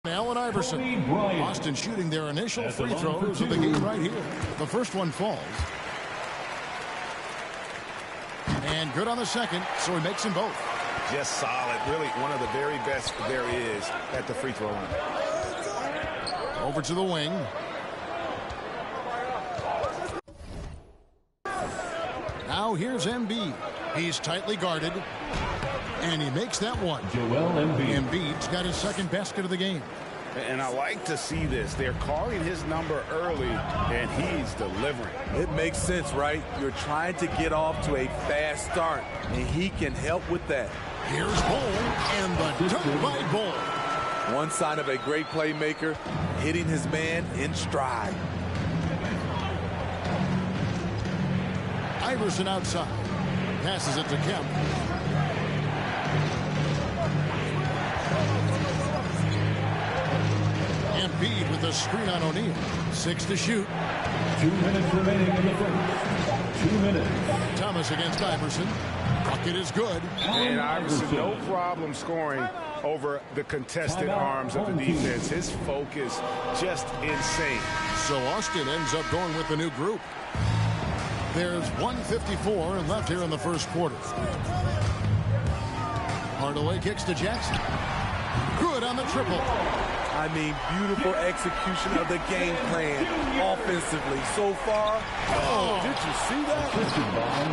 Allen Iverson. Boston shooting their initial free throws of the game right here. The first one falls. And good on the second, so he makes them both. Just solid. Really one of the very best there is at the free throw line. Over to the wing. Now here's Embiid. He's tightly guarded. And he makes that one. Embiid's got his second basket of the game. And I like to see this. They're calling his number early, and he's delivering. It makes sense, right? You're trying to get off to a fast start, and he can help with that. Here's Bol, and the dunk by Bol. One sign of a great playmaker, hitting his man in stride. Iverson outside. Passes it to Kemp. Embiid with a screen on O'Neal. 6 to shoot. 2 minutes remaining in the first. 2 minutes. Thomas against Iverson. Bucket is good. And Iverson, no problem scoring over the contested arms of the defense. His focus just insane. So Austin ends up going with the new group. There's 1:54 left here in the first quarter. Hardaway kicks to Jackson. Good on the triple. I mean, beautiful execution of the game plan offensively so far. Oh, did you see that?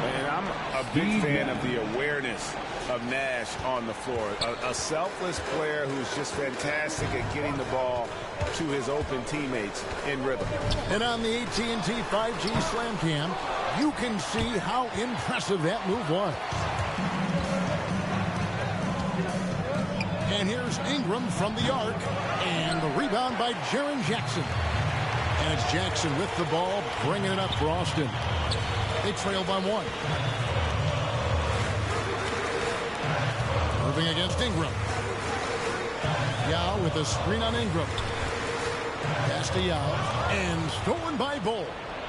Man, I'm a big fan of the awareness of Nash on the floor. A selfless player who's just fantastic at getting the ball to his open teammates in rhythm. And on the AT&T 5G Slam Cam, you can see how impressive that move was. And here's Ingram from the arc. And the rebound by Jaren Jackson. And it's Jackson with the ball, bringing it up for Austin. They trail by 1. Moving against Ingram. Yao with a screen on Ingram. Pass to Yao. And stolen by Bol.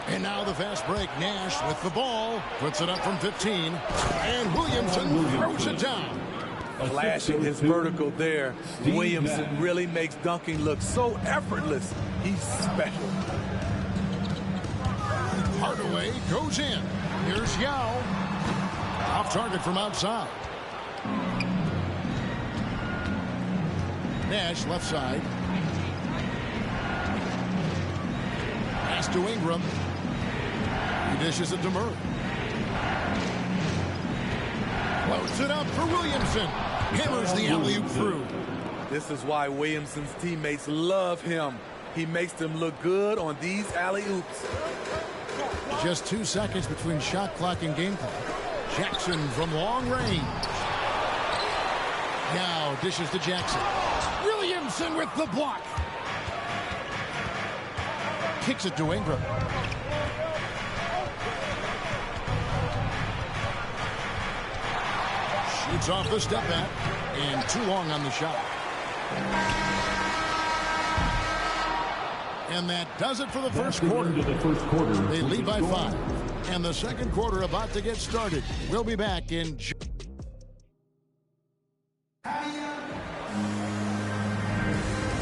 And now the fast break. Nash with the ball. Puts it up from 15. And Williamson throws it down. Flashing his vertical there. Williamson really makes dunking look so effortless. He's special. Hardaway goes in. Here's Yao. Off target from outside. Nash left side. Pass to Ingram. He dishes it to Murray. Floats it up for Williamson. Hammers the alley-oop through. This is why Williamson's teammates love him. He makes them look good on these alley-oops. Just 2 seconds between shot clock and game clock. Jackson from long range. Now dishes to Jackson. Williamson with the block. Kicks it to Ingram. Shoots off the step back. And too long on the shot. And that does it for the first quarter. They lead by 5. And the second quarter about to get started. We'll be back in...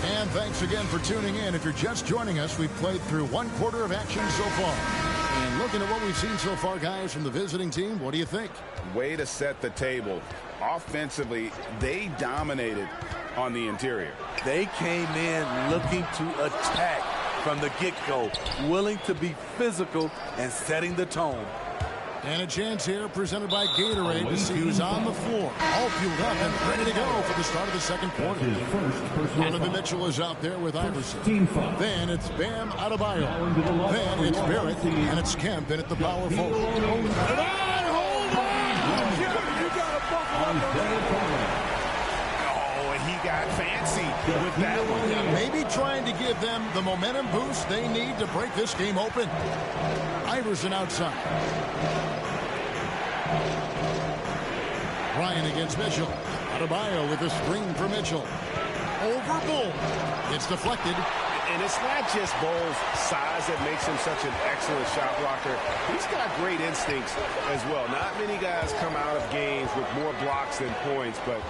And thanks again for tuning in. If you're just joining us, we've played through 1 quarter of action so far. And looking at what we've seen so far, guys, from the visiting team, what do you think? Way to set the table. Offensively, they dominated on the interior. They came in looking to attack from the get-go, willing to be physical and setting the tone. And a chance here presented by Gatorade to see who's on the floor. All fueled up and ready to go for the start of the second quarter. Donovan Mitchell is out there with Iverson. Then it's Bam Adebayo. Then it's Barrett, and it's Kemp in at the power forward. Oh, and he got fancy with that one. Maybe trying to give them the momentum boost they need to break this game open. Iverson outside. Ryan against Mitchell. Adebayo with a screen for Mitchell. Over Bol. It's deflected. And it's not just Bol's size that makes him such an excellent shot blocker. He's got great instincts as well. Not many guys come out of games with more blocks than points, but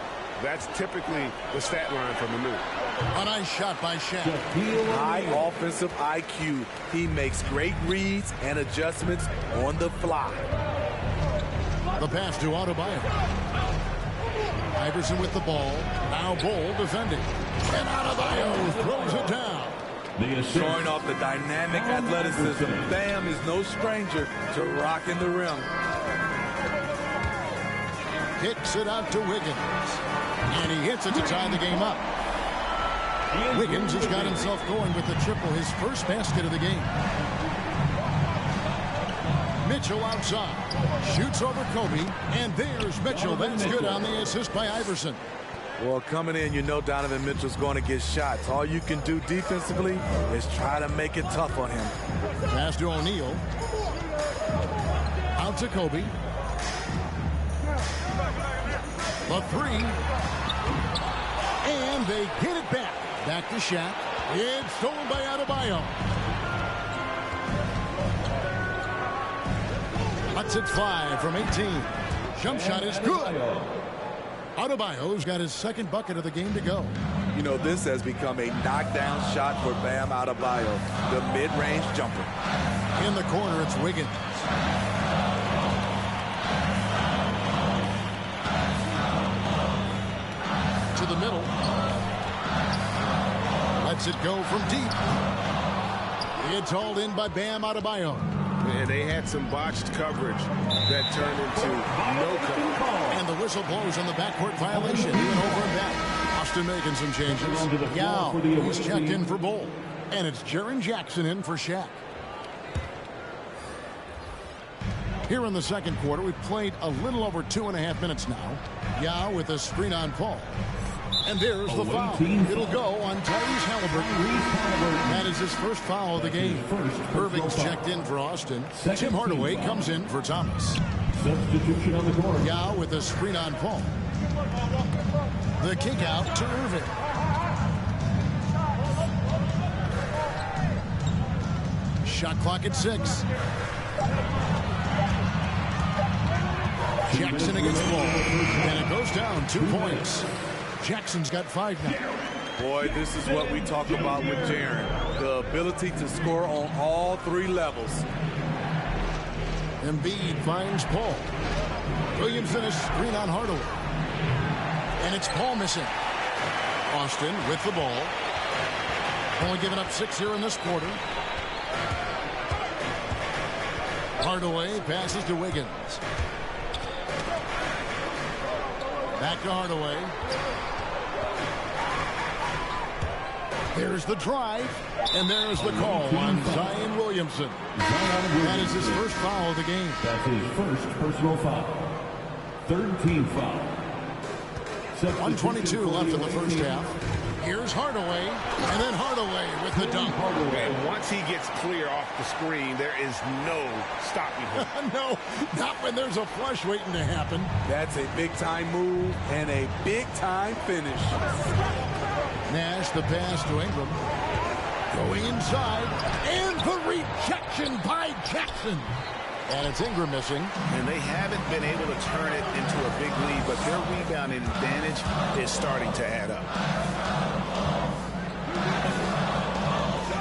That's typically the stat line from the move. A nice shot by Shaq. High offensive IQ. He makes great reads and adjustments on the fly. The pass to Adebayo. Iverson with the ball. Now Bol defending. And Adebayo throws it down. Showing off the dynamic athleticism. Bam is no stranger to rocking the rim. Kicks it out to Wiggins. And he hits it to tie the game up. Wiggins has got himself going with the triple, his first basket of the game. Mitchell outside. Shoots over Kobe. And there's Mitchell. That's good on the assist by Iverson. Well, coming in, you know Donovan Mitchell's going to get shots. All you can do defensively is try to make it tough on him. Pass to O'Neal. Out to Kobe. The three. And they get it back. Back to Shaq. It's stolen by Adebayo. That's it 5 from 18. Jump shot is good. Adebayo's got his second bucket of the game to go. You know, this has become a knockdown shot for Bam Adebayo, the mid-range jumper. In the corner, it's Wiggins. To the middle. Lets it go from deep. It's hauled in by Bam Adebayo. And they had some botched coverage that turned into no coverage. And the whistle blows on the backcourt violation. He went over and back. Austin making some changes. Yao, he's checked in for Bol. And it's Jaren Jackson in for Shaq. Here in the second quarter, we've played a little over 2.5 minutes now. Yao with a screen on Paul. And there's the foul. It'll go on Tyrese Halliburton. That is his first foul of the game. Irving's checked in for Austin. Tim Hardaway comes in for Thomas. Substitution on the court. Yao with a screen on Paul. The kick out to Irving. Shot clock at 6. Jackson against Bol. And it goes down 2 points. Jackson's got 5 now. Boy, this is what we talk about with Jaren. The ability to score on all 3 levels. Embiid finds Paul. Williamson is screen on Hardaway. And it's Paul missing. Austin with the ball. Only giving up 6 here in this quarter. Hardaway passes to Wiggins. Back to Hardaway. There's the drive, and there's the call on Zion Williamson. That is his first foul of the game. That's his first personal foul. Third team foul. 1:22 left in the first half. Here's Hardaway, and then Hardaway with the dunk. And once he gets clear off the screen, there is no stopping him. No, not when there's a flush waiting to happen. That's a big-time move and a big-time finish. Nash, the pass to Ingram. Going inside, and the rejection by Jackson. And it's Ingram missing. And they haven't been able to turn it into a big lead, but their rebounding advantage is starting to add up.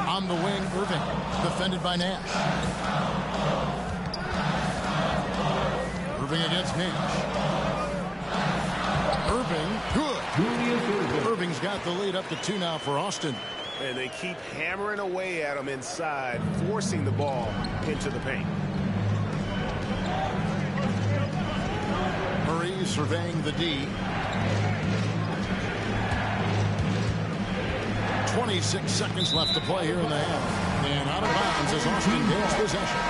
On the wing, Irving, defended by Nash. Irving against Nash. Irving, good. Irving's got the lead up to 2 now for Austin. And they keep hammering away at him inside, forcing the ball into the paint. Murray surveying the D. 26 seconds left to play here in the half. And out of bounds as Austin gains possession.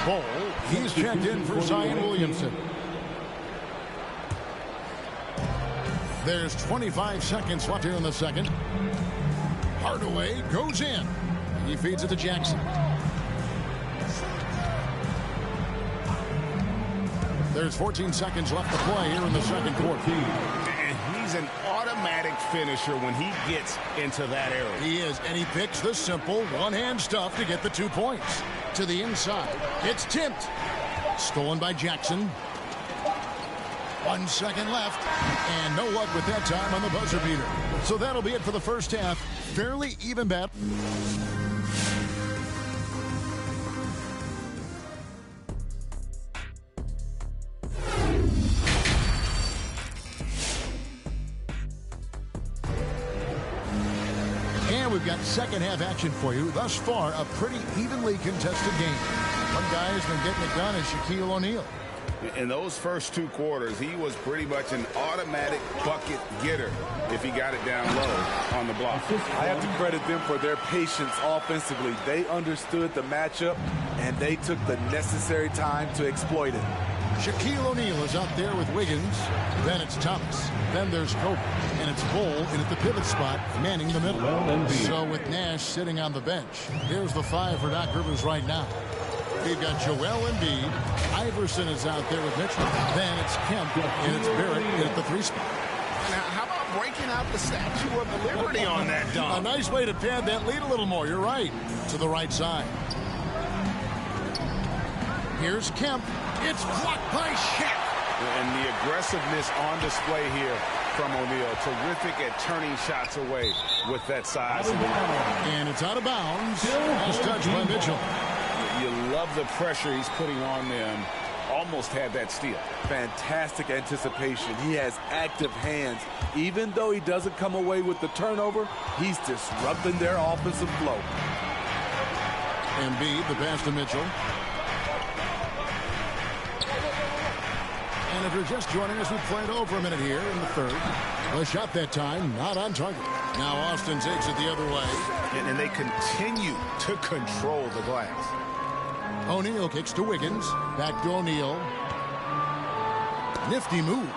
Bol, he's checked in for Zion Williamson. There's 25 seconds left here in the second. Hardaway goes in. He feeds it to Jackson. There's 14 seconds left to play here in the second quarter. And he's an automatic finisher when he gets into that area. He is, and he picks the simple one-hand stuff to get the 2 points. To the inside, it's tipped. Stolen by Jackson. 1 second left, and no luck with that time on the buzzer beater. So that'll be it for the first half. Fairly even battle. And we've got second half action for you. Thus far, a pretty evenly contested game. One guy has been getting it done is Shaquille O'Neal. In those first 2 quarters, he was pretty much an automatic bucket getter if he got it down low on the block. I have to credit them for their patience offensively. They understood the matchup, and they took the necessary time to exploit it. Shaquille O'Neal is out there with Wiggins. Then it's Thomas. Then there's Kobe. And it's Bull in at the pivot spot, manning the middle. So with Nash sitting on the bench, here's the 5 for Doc Rivers right now. We've got Joel Embiid. Iverson is out there with Mitchell. Then it's Kemp, and it's Barrett at the 3 spot. Now, how about breaking out the Statue of the Liberty on that dunk? A nice way to pad that lead a little more. You're right. To the right side. Here's Kemp. It's blocked by Shaq. And the aggressiveness on display here from O'Neal. Terrific at turning shots away with that size. And it's out of bounds. Last touch by Mitchell. You love the pressure he's putting on them. Almost had that steal. Fantastic anticipation. He has active hands. Even though he doesn't come away with the turnover, he's disrupting their offensive flow. Embiid, the pass to Mitchell. And if you're just joining us, we played over a minute here in the third. The shot that time, not on target. Now Austin takes it the other way. And they continue to control the glass. O'Neal kicks to Wiggins. Back to O'Neal. Nifty move.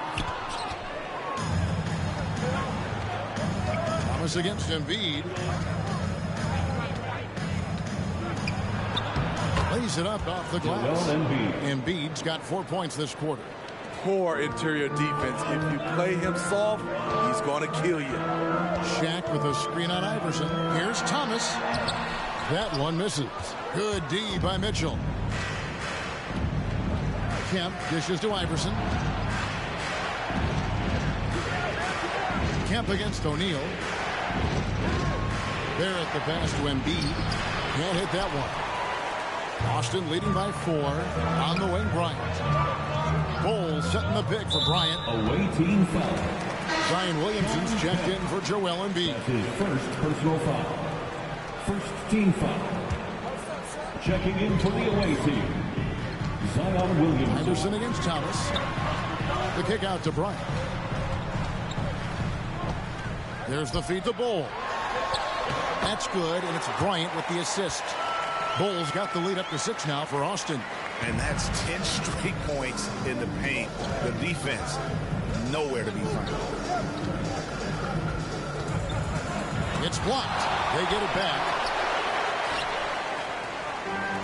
Thomas against Embiid. Lays it up off the glass. Embiid's got 4 points this quarter. Poor interior defense. If you play him soft, he's going to kill you. Shaq with a screen on Iverson. Here's Thomas. That one misses. Good D by Mitchell. Kemp dishes to Iverson. Kemp against O'Neal. Barrett the pass to Embiid. Can't hit that one. Austin leading by 4. On the wing, Bryant. Bowles setting the pick for Bryant. Away team foul. Zion Williamson's checked in for Joel Embiid. His first personal foul. First team foul. Checking in for the away team, Zion Williamson. Iverson against Thomas. The kick out to Bryant. There's the feed to Bull. That's good, and it's Bryant with the assist. Bull's got the lead up to 6 now for Austin. And that's 10 straight points in the paint. The defense, nowhere to be found. It's blocked. They get it back.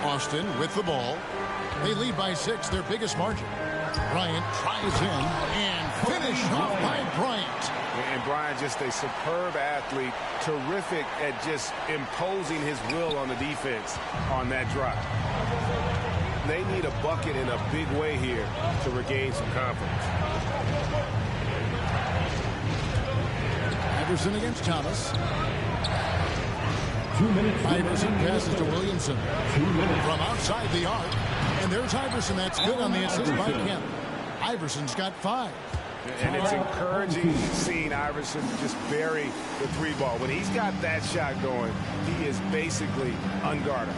Austin with the ball. They lead by 6, their biggest margin. Bryant tries in and finished off by Bryant. And Bryant, just a superb athlete, terrific at just imposing his will on the defense on that drive. They need a bucket in a big way here to regain some confidence. Iverson against Thomas. 2 minutes. Iverson passes to Williamson. 2 minutes. From outside the arc. And there's Iverson. That's good on the assist by Kemp. Iverson's got 5. And it's encouraging seeing Iverson just bury the 3 ball. When he's got that shot going, he is basically unguardable.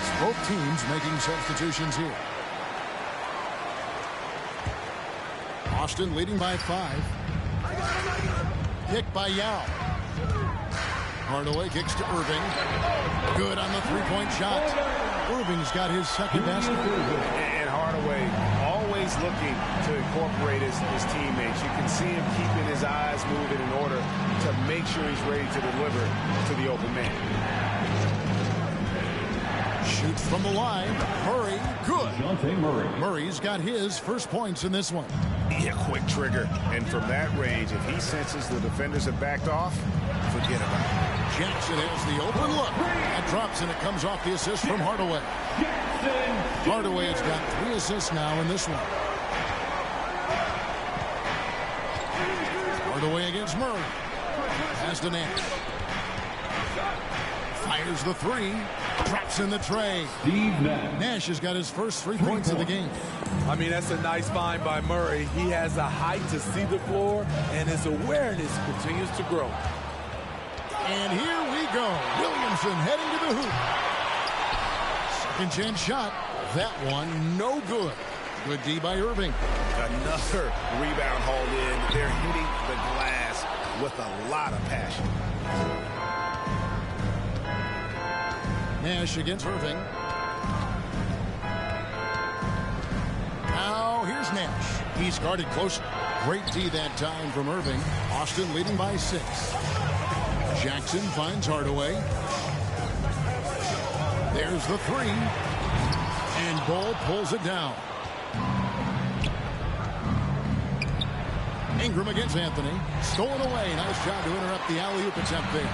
it's both teams making substitutions here. Austin leading by 5. Kick by Yao. Hardaway kicks to Irving. Good on the three-point shot. Irving's got his second basket. And Hardaway always looking to incorporate his teammates. You can see him keeping his eyes moving in order to make sure he's ready to deliver to the open man. Shoots from the line. Murray, good. Murray's got his first points in this one. Yeah, quick trigger. And from that range, if he senses the defenders have backed off, forget about it. Jackson has the open look. That drops, and it comes off the assist from Hardaway. Hardaway has got 3 assists now in this one. Hardaway against Murray. Has to Nash. Fires the 3. Drops in the tray. Nash has got his first 3 points of the game. I mean, that's a nice find by Murray. He has the height to see the floor, and his awareness continues to grow. And here we go. Williamson heading to the hoop. Second chance shot. That one no good. Good D by Irving. Another rebound hauled in. They're hitting the glass with a lot of passion. Nash against Irving. Now here's Nash. He's guarded close. Great D that time from Irving. Austin leading by 6. Jackson finds Hardaway. There's the 3. And Bull pulls it down. Ingram against Anthony. Stolen away. Nice job to interrupt the alley-oop attempt there.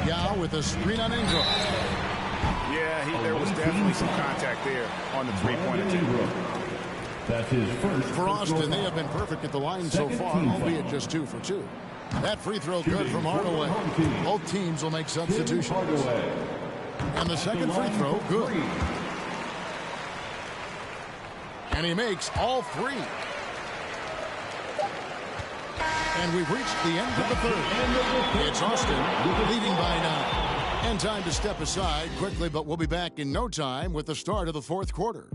Yao with a screen on Ingram. Yeah, there was definitely some contact there on the three-point attempt. That's his first. For Austin, they have been perfect at the line so far, albeit just 2 for 2. That free throw good from Hardaway. Both teams will make substitutions. And the second free throw, good. And he makes all 3. And we've reached the end of the third. It's Austin leading by 9. And time to step aside quickly, but we'll be back in no time with the start of the fourth quarter.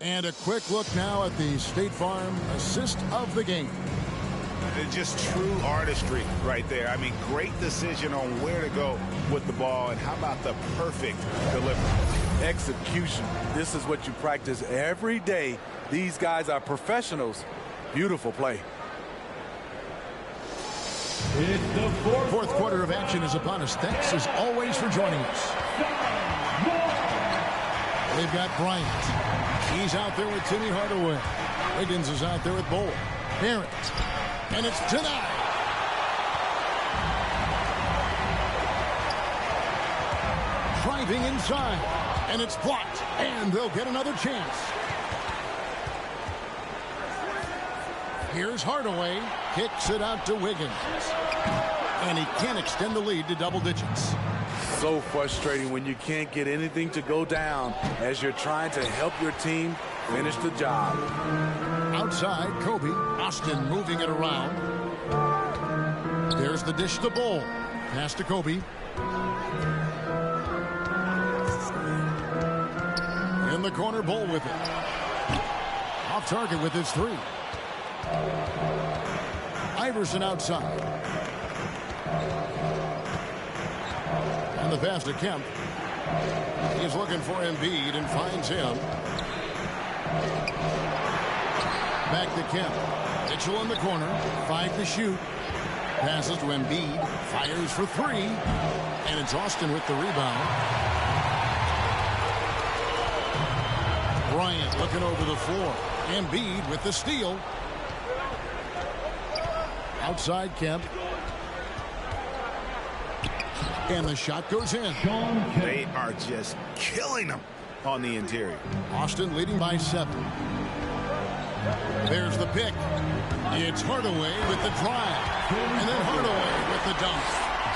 And a quick look now at the State Farm assist of the game. It's just true artistry right there. I mean, great decision on where to go with the ball, and how about the perfect delivery? Execution. This is what you practice every day. These guys are professionals. Beautiful play. It's the Fourth quarter of action is upon us. Thanks as always for joining us. They've got Bryant. He's out there with Timmy Hardaway. Higgins is out there with Bull. Barrett. And it's tonight. Driving inside. And it's blocked. And they'll get another chance. Here's Hardaway. Kicks it out to Wiggins. And he can't extend the lead to double digits. So frustrating when you can't get anything to go down as you're trying to help your team finish the job. Outside, Kobe. Austin moving it around. There's the dish to Bull. Pass to Kobe. In the corner, Bull with it. Off target with his three. Iverson outside. And the pass to Kemp. He's looking for Embiid and finds him. Back to Kemp. Mitchell in the corner. 5 to shoot. Passes to Embiid. Fires for 3. And it's Austin with the rebound. Bryant looking over the floor. Embiid with the steal. Outside Kemp. And the shot goes in. They are just killing them on the interior. Austin leading by 7. There's the pick. It's Hardaway with the drive. And then Hardaway with the dunk.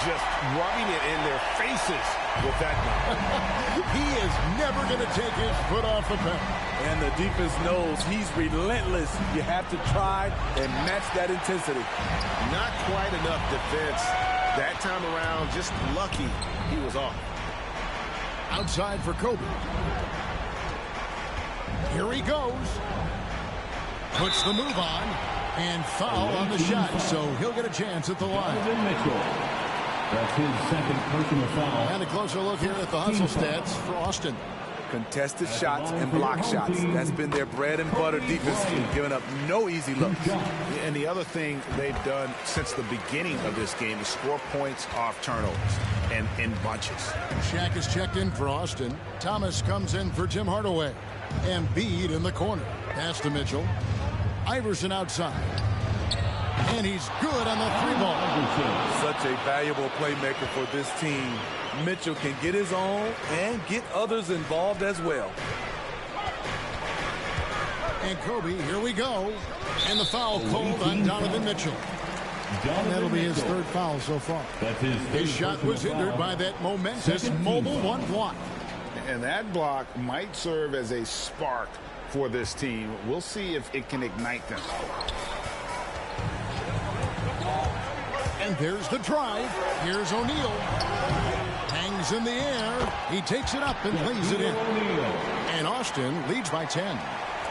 Just rubbing it in their faces with that dunk. He is never going to take his foot off the pedal. And the defense knows he's relentless. You have to try and match that intensity. Not quite enough defense that time around. Just lucky he was off. Outside for Kobe. Here he goes. Puts the move on. And foul on the shot. So he'll get a chance at the line. That's his second personal foul. And a closer look here at the hustle stats for Austin. Contested shots and block shots. That's been their bread and butter defense team, giving up no easy looks. And the other thing they've done since the beginning of this game is score points off turnovers and in bunches. Shaq is checked in for Austin. Thomas comes in for Tim Hardaway. Embiid in the corner. Pass to Mitchell. Iverson outside. And he's good on the 3-ball. Such a valuable playmaker for this team. Mitchell can get his own and get others involved as well. And Kobe, here we go. And the foul called on Donovan Mitchell. And that'll be his 3rd foul so far. His shot was hindered by that momentous mobile 1 block. And that block might serve as a spark for this team. We'll see if it can ignite them. And there's the drive. Here's O'Neal. Hangs in the air. He takes it up and lays it in. And Austin leads by 10.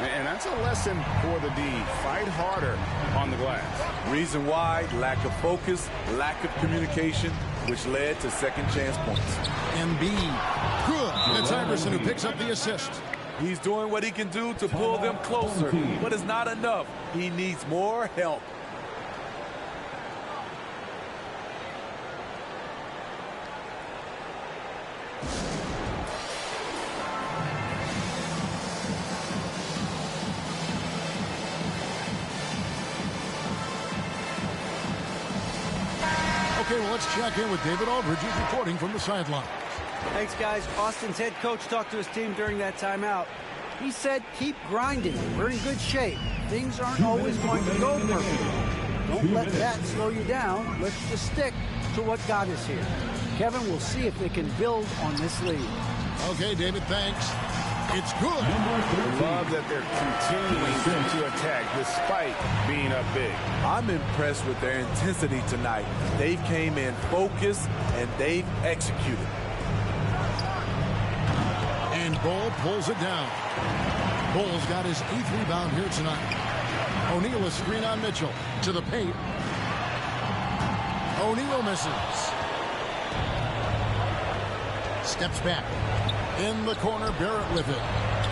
And that's a lesson for the D. Fight harder on the glass. Reason why: lack of focus, lack of communication, which led to second chance points. Embiid. Good. It's Iverson who picks up the assist. He's doing what he can do to pull them closer, but it's not enough. He needs more help. Okay, well, let's check in with David Aldridge, who's reporting from the sideline. Thanks, guys. Austin's head coach talked to his team during that timeout. He said, keep grinding. We're in good shape. Things aren't always going to go perfectly. Don't let that slow you down. Let's just stick to what got us here. Kevin, we'll see if they can build on this lead. Okay, David, thanks. It's good. Love that they're continuing to attack despite being up big. I'm impressed with their intensity tonight. They came in focused and they've executed. And Bull pulls it down. Bull's got his 8th rebound here tonight. O'Neal a screen on Mitchell. To the paint. O'Neal misses. Steps back. In the corner, Barrett with it.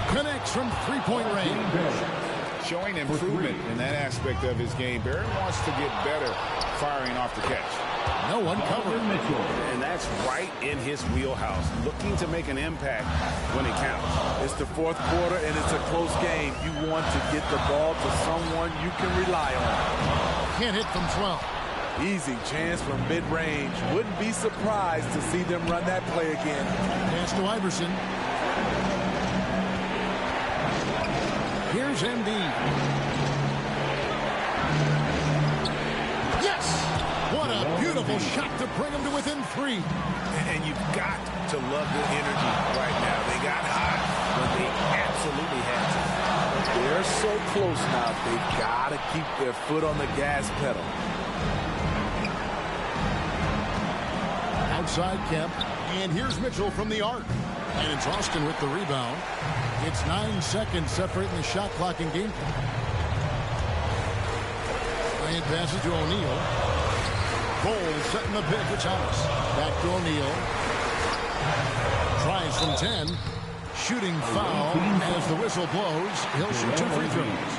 Connects from 3-point range. Showing improvement in that aspect of his game. Barrett wants to get better firing off the catch. No one covered. And that's right in his wheelhouse. Looking to make an impact when it counts. It's the 4th quarter and it's a close game. You want to get the ball to someone you can rely on. Can't hit from 12. Easy chance from mid-range. Wouldn't be surprised to see them run that play again. Pass to Iverson. Here's Embiid. Yes! What a beautiful shot to bring him to within 3. And you've got to love the energy right now. They got hot when they absolutely had to. They're so close now. They've got to keep their foot on the gas pedal. Outside Kemp. And here's Mitchell from the arc. And it's Austin with the rebound. It's 9 seconds separating the shot clock and game clock. Bryant passes to O'Neal. Cole setting the pick for Thomas. Back to O'Neal. Tries from 10. Shooting foul as the whistle blows. He'll shoot 2 free throws.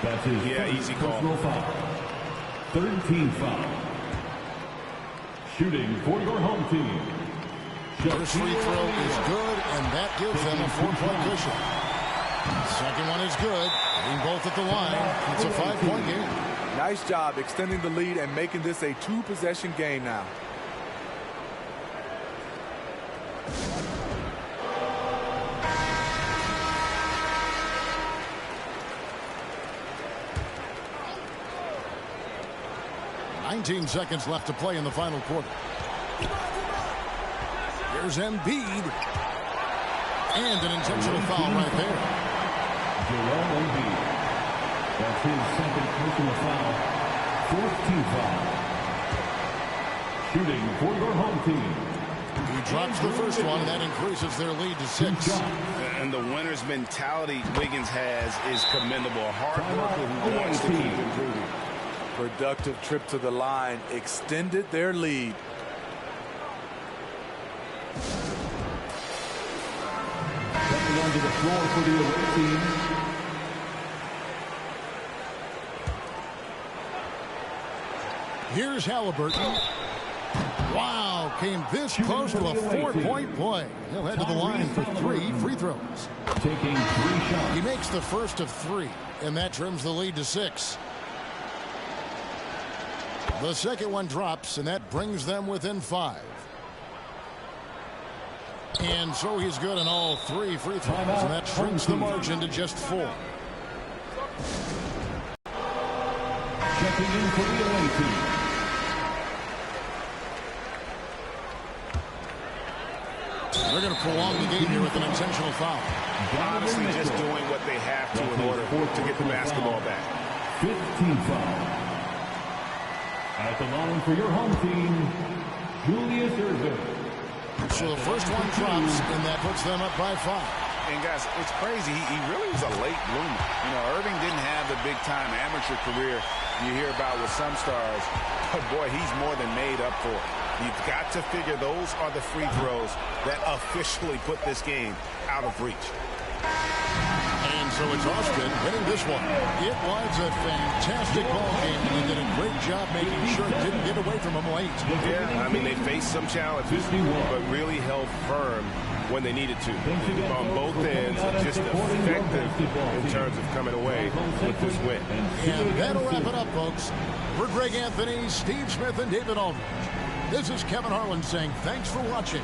That's his easy call. Foul. 13 foul. Shooting for your home team. First free throw is good, and that gives them a 4-point cushion. Second one is good. Being both at the line. It's a 5-point game. Nice job extending the lead and making this a 2-possession game now. Nineteen seconds left to play in the final quarter. Here's Embiid. And an intentional foul right there. Joel Embiid. That's his second personal foul. 4th team foul. Shooting for your home team. He drops the first one, and that increases their lead to 6. And the winner's mentality Wiggins has is commendable. A hard worker who wants to keep improving. Productive trip to the line extended their lead. Stepping onto the floor for the away team. Here's Halliburton. Wow, came this close to a 4-point play. He'll head to the line for 3 free throws. Taking 3 shots. He makes the first of 3, and that trims the lead to 6. The second one drops, and that brings them within 5. And so he's good on all 3 free throws, and that shrinks the margin to just 4. Checking in for the away team. They're going to prolong the game here with an intentional foul. Honestly, just doing what they have to in order to get the basketball back. 15 foul. At the line for your home team, Julius Erving. So the first one drops, and that puts them up by 5. And guys, it's crazy. He really was a late bloomer. You know, Irving didn't have the big-time amateur career you hear about with some stars. But boy, he's more than made up for it. You've got to figure those are the free throws that officially put this game out of reach. And so it's Austin winning this one. It was a fantastic ball game, and he did a great job making sure it didn't get away from him late. Yeah, I mean, they faced some challenges, but really held firm when they needed to. On both ends, just effective in terms of coming away with this win. And that'll wrap it up, folks. For Greg Anthony, Steve Smith, and David Aldridge, this is Kevin Harlan saying thanks for watching.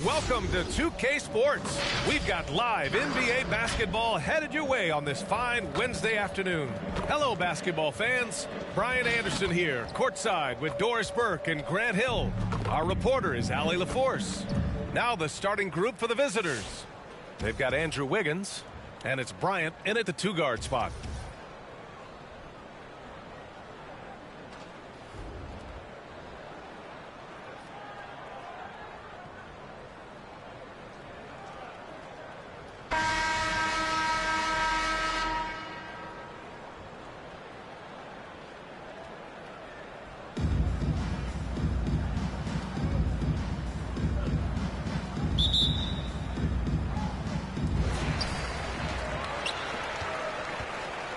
Welcome to 2K Sports. We've got live NBA basketball headed your way on this fine Wednesday afternoon. Hello, basketball fans. Brian Anderson here, courtside with Doris Burke and Grant Hill. Our reporter is Allie LaForce. Now the starting group for the visitors. They've got Andrew Wiggins, and it's Bryant in at the two-guard spot.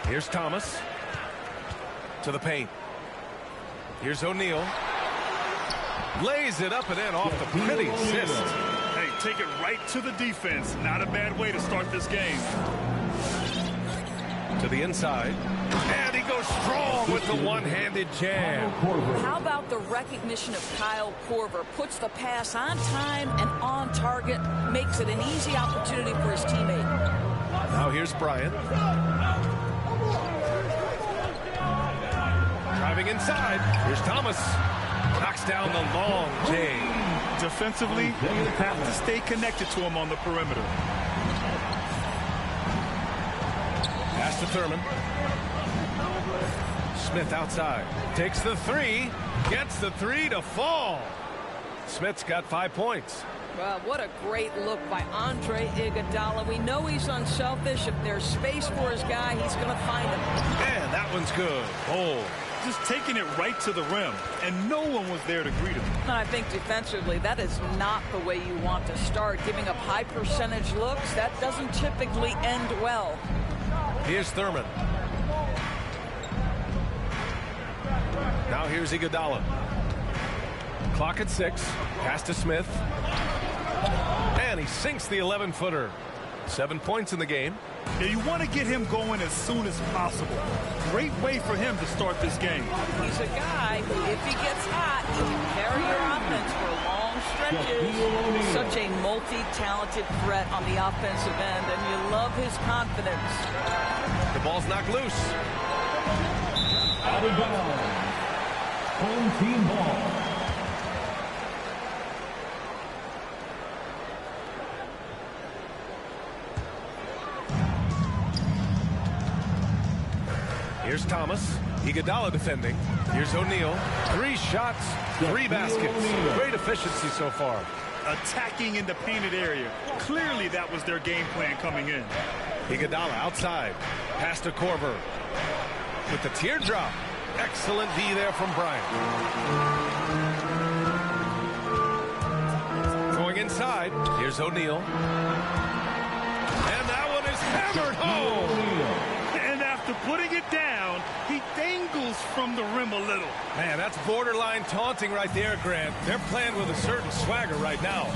Here's Thomas to the paint. Here's O'Neal. Lays it up and in off the pretty assist. Hey, take it right to the defense. Not a bad way to start this game. To the inside. And he goes strong with the one-handed jam. How about the recognition of Kyle Korver? Puts the pass on time and on target. Makes it an easy opportunity for his teammate. Now here's Bryant. Driving inside. Here's Thomas. Knocks down the long J. Defensively, you have to stay connected to him on the perimeter. Pass to Thurman. Smith outside. Takes the three. Gets the three to fall. Smith's got 5 points. Well, what a great look by Andre Iguodala. We know he's unselfish. If there's space for his guy, he's going to find him. And that one's good. Oh. Just taking it right to the rim, and no one was there to greet him. I think defensively, that is not the way you want to start. Giving up high percentage looks, that doesn't typically end well. Here's Thurman. Now here's Iguodala. Clock at 6. Pass to Smith. And he sinks the 11-footer. 7 points in the game. Yeah, you want to get him going as soon as possible. Great way for him to start this game. He's a guy who, if he gets hot, he can carry your offense for long stretches. Such a multi-talented threat on the offensive end, and you love his confidence. The ball's knocked loose. Out of bounds. Home team ball. Here's Thomas. Iguodala defending. Here's O'Neal. 3 shots, 3 baskets. Great efficiency so far. Attacking in the painted area. Clearly that was their game plan coming in. Iguodala outside. Pass to Korver. With the teardrop. Excellent D there from Bryant. Going inside. Here's O'Neal. And that one is hammered home. And after putting it down, he dangles from the rim a little. Man, that's borderline taunting right there, Grant. They're playing with a certain swagger right now.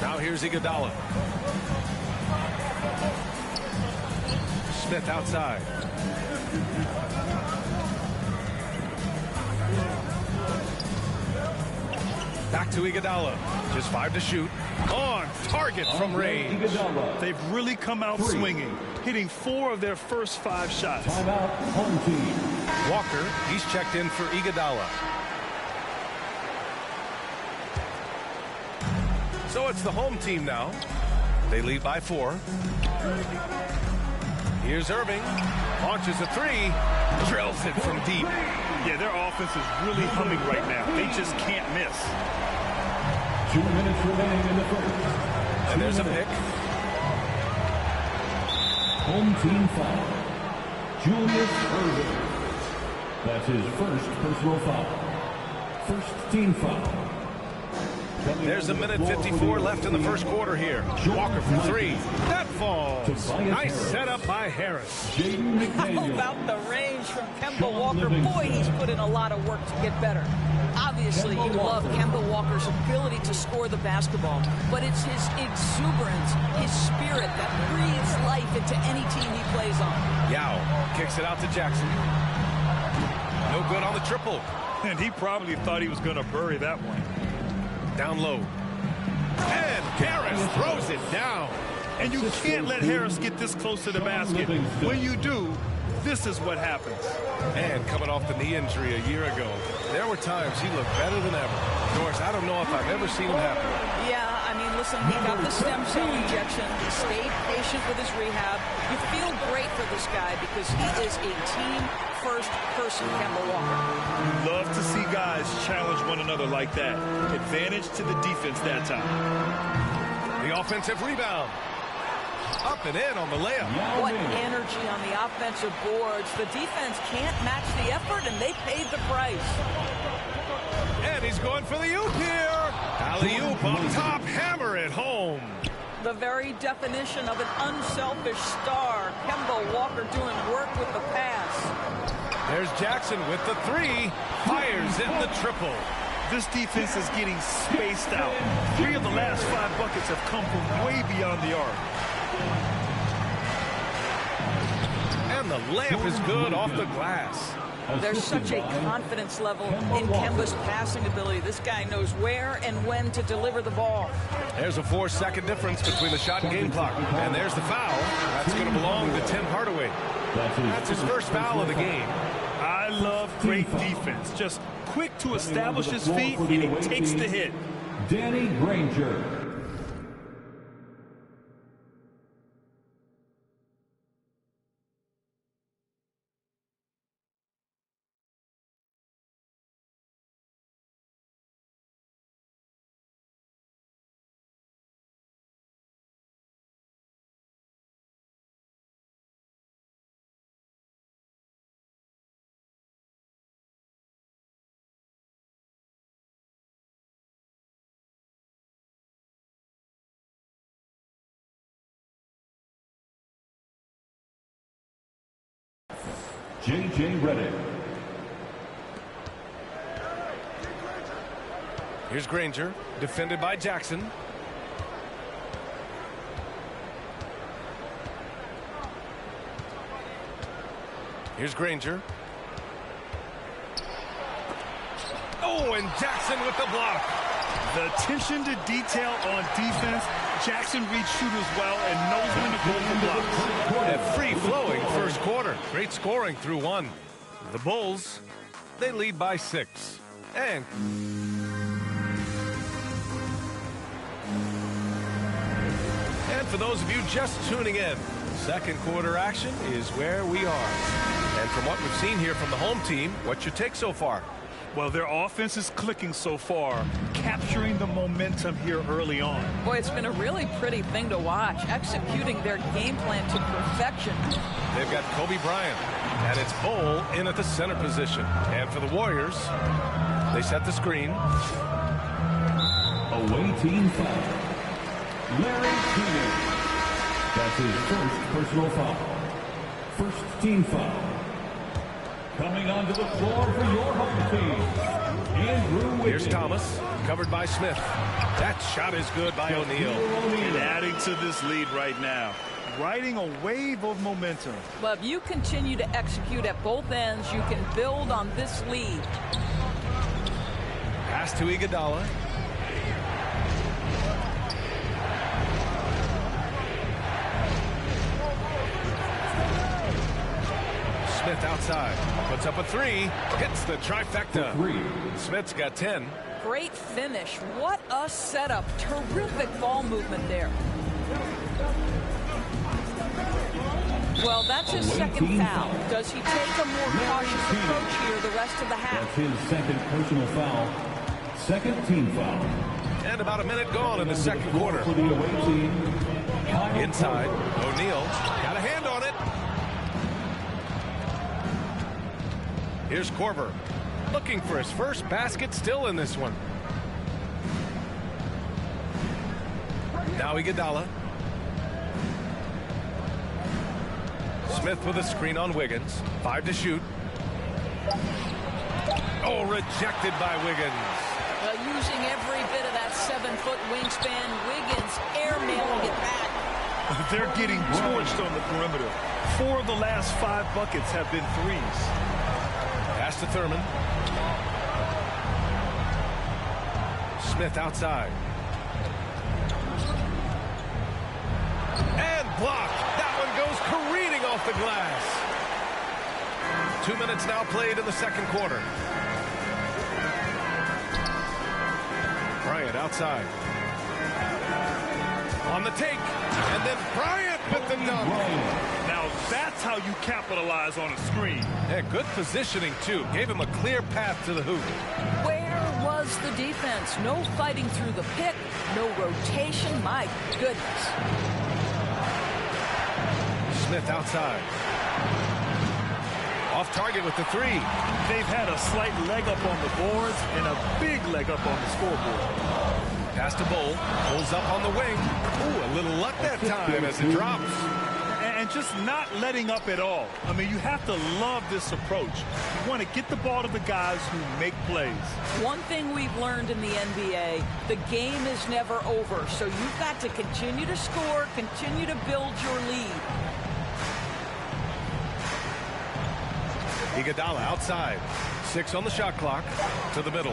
Now here's Iguodala. Smith outside. Back to Iguodala. Just 5 to shoot. On target from range. They've really come out swinging, hitting 4 of their first 5 shots. Timeout, home team. Walker, he's checked in for Iguodala. So it's the home team now. They lead by 4. Here's Irving. Launches a 3. Drills it from deep. Yeah, their offense is really humming right now. They just can't miss. 2 minutes remaining in the first. And there's a pick. Home team foul. Julius Irving. That's his first personal foul. First team foul. There's a minute 54 left in the first quarter here. Walker for 3. That falls. Nice setup by Harris. How about the range from Kemba Walker? Boy, he's put in a lot of work to get better. Obviously, you love Kemba Walker's ability to score the basketball, but it's his exuberance, his spirit that breathes life into any team he plays on. Yao kicks it out to Jackson. No good on the triple. And he probably thought he was going to bury that one. Down low. And Harris throws it down. And you can't let Harris get this close to the basket. When you do, this is what happens. And coming off the knee injury a year ago, there were times he looked better than ever. Doris, I don't know if I've ever seen him happy. Yeah, I mean, listen, he got the stem cell injection. He stayed patient with his rehab. You feel great for this guy because he is a team-first person, Kemba Walker. Love to see guys challenge one another like that. Advantage to the defense that time. The offensive rebound. Up and in on the layup. What energy on the offensive boards. The defense can't match the effort, and they paid the price. And he's going for the oop here. Alley-oop on top, hammer it home. The very definition of an unselfish star. Kemba Walker doing work with the pass. There's Jackson with the three. Fires in the triple. This defense is getting spaced out. 3 of the last 5 buckets have come from way beyond the arc. And the layup is good off the glass. There's such a confidence level in Kemba's passing ability. This guy knows where and when to deliver the ball. There's a 4-second difference between the shot and game clock. And there's the foul. That's going to belong to Tim Hardaway. That's his first foul of the game. I love great defense. Just quick to establish his feet, and he takes the hit. Danny Granger. J.J. Redick. Here's Granger, defended by Jackson. Here's Granger. Oh, and Jackson with the block. The attention to detail on defense. Jackson reads shooters well and knows when to go for blocks. A free-flowing first quarter. Great scoring through one. The Bulls, they lead by 6. And for those of you just tuning in, second quarter action is where we are. And from what we've seen here from the home team, what's your take so far? Well, their offense is clicking so far, capturing the momentum here early on. Boy, it's been a really pretty thing to watch, executing their game plan to perfection. They've got Kobe Bryant, and it's Bol in at the center position. And for the Warriors, they set the screen. Away team foul. Larry Keegan. That's his first personal foul. First team foul. Coming onto the floor for your home team, Andrew Wiggins. Here's Thomas, covered by Smith. That shot is good by O'Neal. And adding to this lead right now, riding a wave of momentum. But if you continue to execute at both ends, you can build on this lead. Pass to Iguodala. Smith outside, puts up a 3, hits the trifecta. Smith's got 10. Great finish. What a setup. Terrific ball movement there. Well, that's his second foul. Does he take a more cautious approach here the rest of the half? That's his second personal foul. Second team foul. And about a minute gone in the second quarter. For the away team. Inside, O'Neal got a hand on it. Here's Korver, looking for his first basket, still in this one. Now Iguodala. Smith with a screen on Wiggins. 5 to shoot. Oh, rejected by Wiggins. Well, using every bit of that 7-foot wingspan, Wiggins airmailing it back. They're getting torched on the perimeter. 4 of the last 5 buckets have been threes. Pass to Thurman. Smith outside. block. That one goes careening off the glass. 2 minutes now played in the second quarter. Bryant outside. On the take. And then Bryant with the dunk. Now that's how you capitalize on a screen. Yeah, good positioning, too. Gave him a clear path to the hoop. Where was the defense? No fighting through the pick. No rotation. My goodness. Smith outside. Off target with the three. They've had a slight leg up on the boards and a big leg up on the scoreboard. Pass to Bull. Pulls up on the wing. Ooh, a little luck that time as it drops. And just not letting up at all. I mean, you have to love this approach. You want to get the ball to the guys who make plays. One thing we've learned in the NBA, the game is never over. So you've got to continue to score, continue to build your lead. Iguodala outside. 6 on the shot clock. To the middle.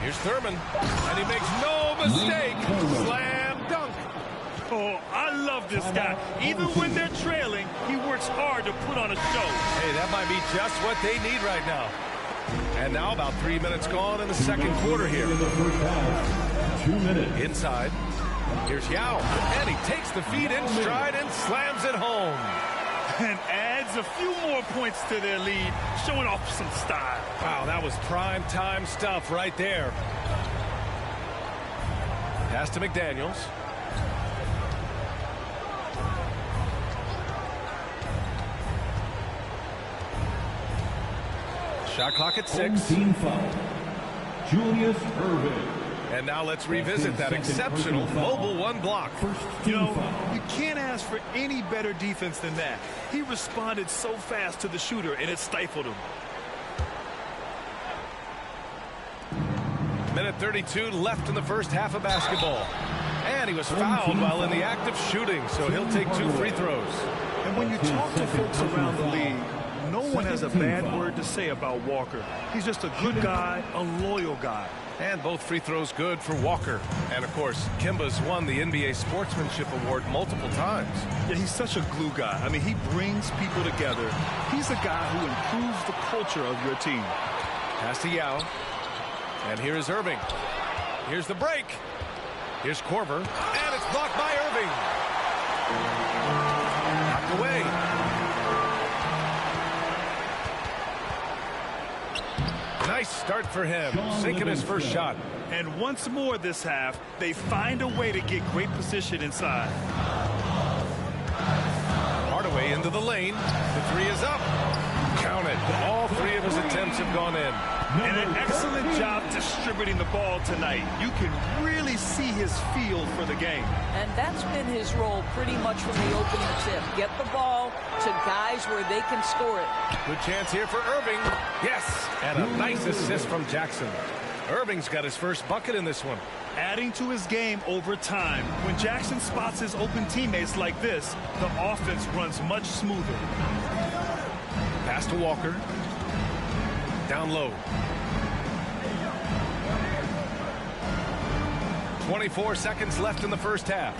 Here's Thurman. And he makes no mistake. Slam dunk. Oh, I love this guy. Even when they're trailing, he works hard to put on a show. Hey, that might be just what they need right now. And now about 3 minutes gone in the second quarter here. 2 minutes. Inside. Here's Yao. And he takes the feed in stride and slams it home. And adds a few more points to their lead, showing off some style. Wow, that was prime time stuff right there. Pass to McDaniels. Shot clock at 6. Team foul. Julius Erving. And now let's revisit that exceptional mobile one block. You know, you can't ask for any better defense than that. He responded so fast to the shooter, and it stifled him. Minute 32 left in the first half of basketball. And he was fouled while in the act of shooting, so he'll take 2 free throws. And when you talk to folks around the league, no one has a bad word to say about Walker. He's just a good guy, a loyal guy. And both free throws good for Walker. And, of course, Kimba's won the NBA Sportsmanship Award multiple times. Yeah, he's such a glue guy. I mean, he brings people together. He's a guy who improves the culture of your team. Pass to Yao. And here is Irving. Here's the break. Here's Korver. And it's blocked by Irving. Knocked away. Nice start for him, sinking his first shot. And once more this half, they find a way to get great position inside. Hardaway into the lane. The three is up. Count it. All 3 of his attempts have gone in. And an excellent job distributing the ball tonight. You can really see his feel for the game. And that's been his role pretty much from the opening tip. Get the ball to guys where they can score it. Good chance here for Irving. Yes. And a nice assist from Jackson. Irving's got his first bucket in this one. Adding to his game over time. When Jackson spots his open teammates like this, the offense runs much smoother. Pass to Walker. Down low. 24 seconds left in the first half.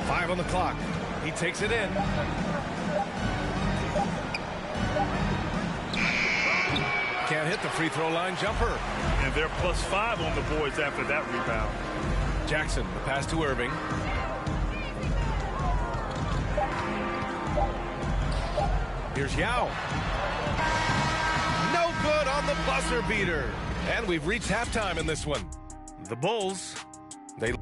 5 on the clock. He takes it in. Can't hit the free throw line jumper. And they're +5 on the boards after that rebound. Jackson, the pass to Irving. Here's Yao. No good on the buzzer beater. And we've reached halftime in this one. The Bulls, they...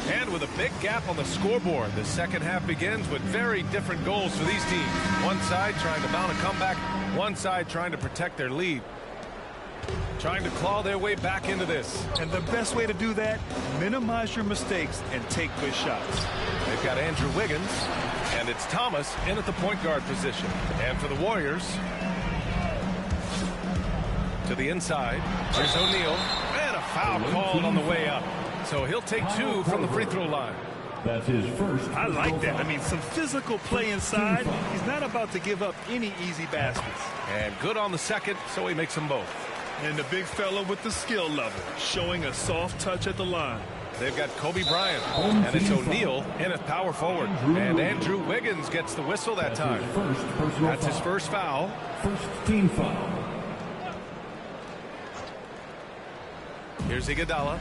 And with a big gap on the scoreboard, the second half begins with very different goals for these teams. One side trying to mount a comeback, one side trying to protect their lead. Trying to claw their way back into this. And the best way to do that, minimize your mistakes and take good shots. They've got Andrew Wiggins, and it's Thomas in at the point guard position. And for the Warriors, to the inside, here's O'Neal, and a foul called on the way up. So he'll take 2 from the free throw line. That's his first. I like that. I mean, some physical play inside. He's not about to give up any easy baskets. And good on the second, so he makes them both. And the big fella with the skill level, showing a soft touch at the line. They've got Kobe Bryant, and it's O'Neal in at power forward. And Andrew Wiggins gets the whistle that time. That's his first foul. First team foul. Here's Iguodala.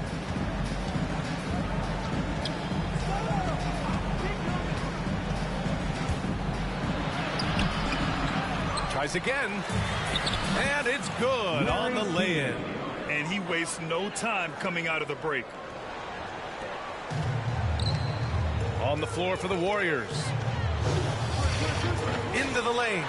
Tries again, and it's good on the lay-in. And he wastes no time coming out of the break. On the floor for the Warriors. Into the lane.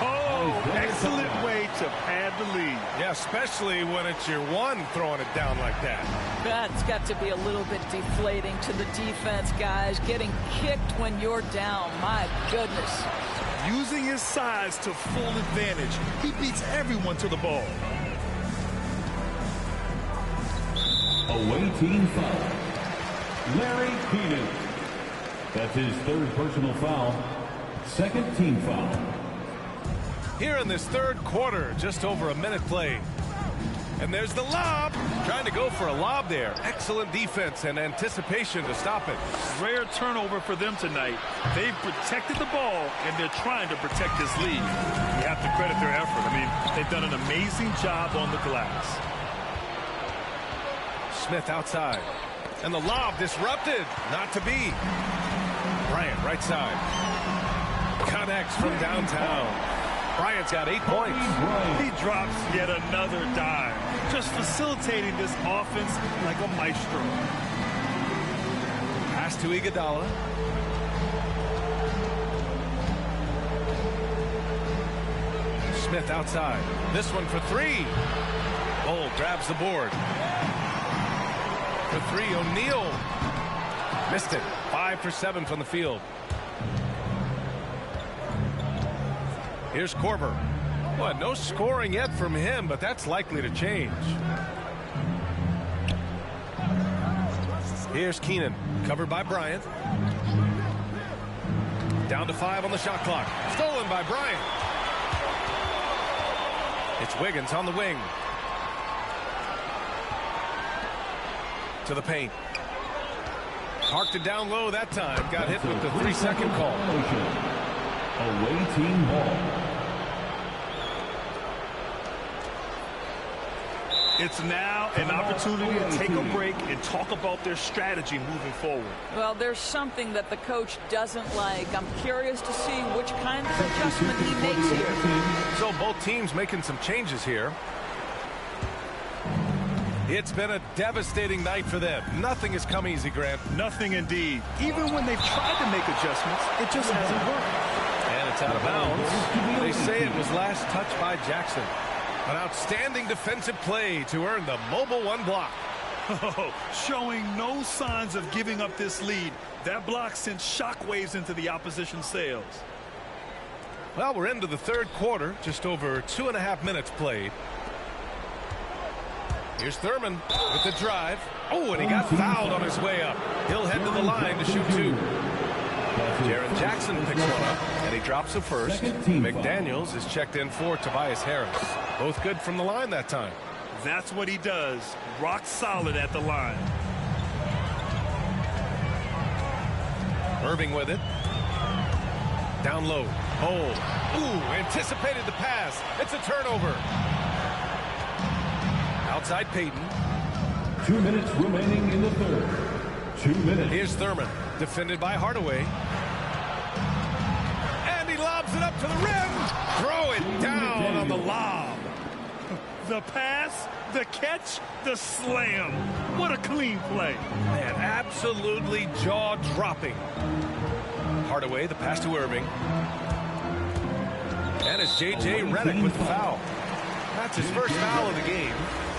Oh, excellent way to pad the lead. Yeah, especially when it's your one throwing it down like that. That's got to be a little bit deflating to the defense, guys. Getting kicked when you're down. My goodness. Using his size to full advantage. He beats everyone to the ball. Away team foul. Larry Keenan. That's his third personal foul. Second team foul. Here in this third quarter, just over a minute played. And there's the lob. Trying to go for a lob there. Excellent defense and anticipation to stop it. Rare turnover for them tonight. They've protected the ball, and they're trying to protect this lead. You have to credit their effort. I mean, they've done an amazing job on the glass. Smith outside. And the lob disrupted. Not to be. Bryant right side. Connects from downtown. Bryant's got 8 points. He drops yet another dime. Just facilitating this offense like a maestro. Pass to Iguodala. Smith outside. This one for three. Bull grabs the board. For three, O'Neal. Missed it. 5 for 7 from the field. Here's Korver. Well, no scoring yet from him, but that's likely to change. Here's Keenan, covered by Bryant. Down to 5 on the shot clock. Stolen by Bryant. It's Wiggins on the wing. To the paint. Parked it down low that time. Got hit with the 3-second call. Away team ball. It's now an opportunity to take a break and talk about their strategy moving forward. Well, there's something that the coach doesn't like. I'm curious to see which kind of adjustment he makes here. So both teams making some changes here. It's been a devastating night for them. Nothing has come easy, Grant. Nothing indeed. Even when they've tried to make adjustments, it just hasn't worked. And it's out of bounds. They say it was last touched by Jackson. An outstanding defensive play to earn the Mobile One block. Oh, showing no signs of giving up this lead. That block sent shockwaves into the opposition sails. Well, we're into the third quarter. Just over 2.5 minutes played. Here's Thurman with the drive. Oh, and he got fouled on his way up. He'll head to the line to shoot 2. Jaren Jackson picks one up, and he drops the first. McDaniels is checked in for Tobias Harris. Both good from the line that time. That's what he does. Rock solid at the line. Irving with it. Down low. Oh. Ooh, anticipated the pass. It's a turnover. Outside Payton. 2 minutes remaining in the third. 2 minutes. Here's Thurman, defended by Hardaway. And he lobs it up to the rim. Throw it down on the lob. The pass, the catch, the slam. What a clean play. Man, absolutely jaw-dropping. Hardaway, the pass to Irving. And it's J.J. Redick with the foul. That's his first foul of the game.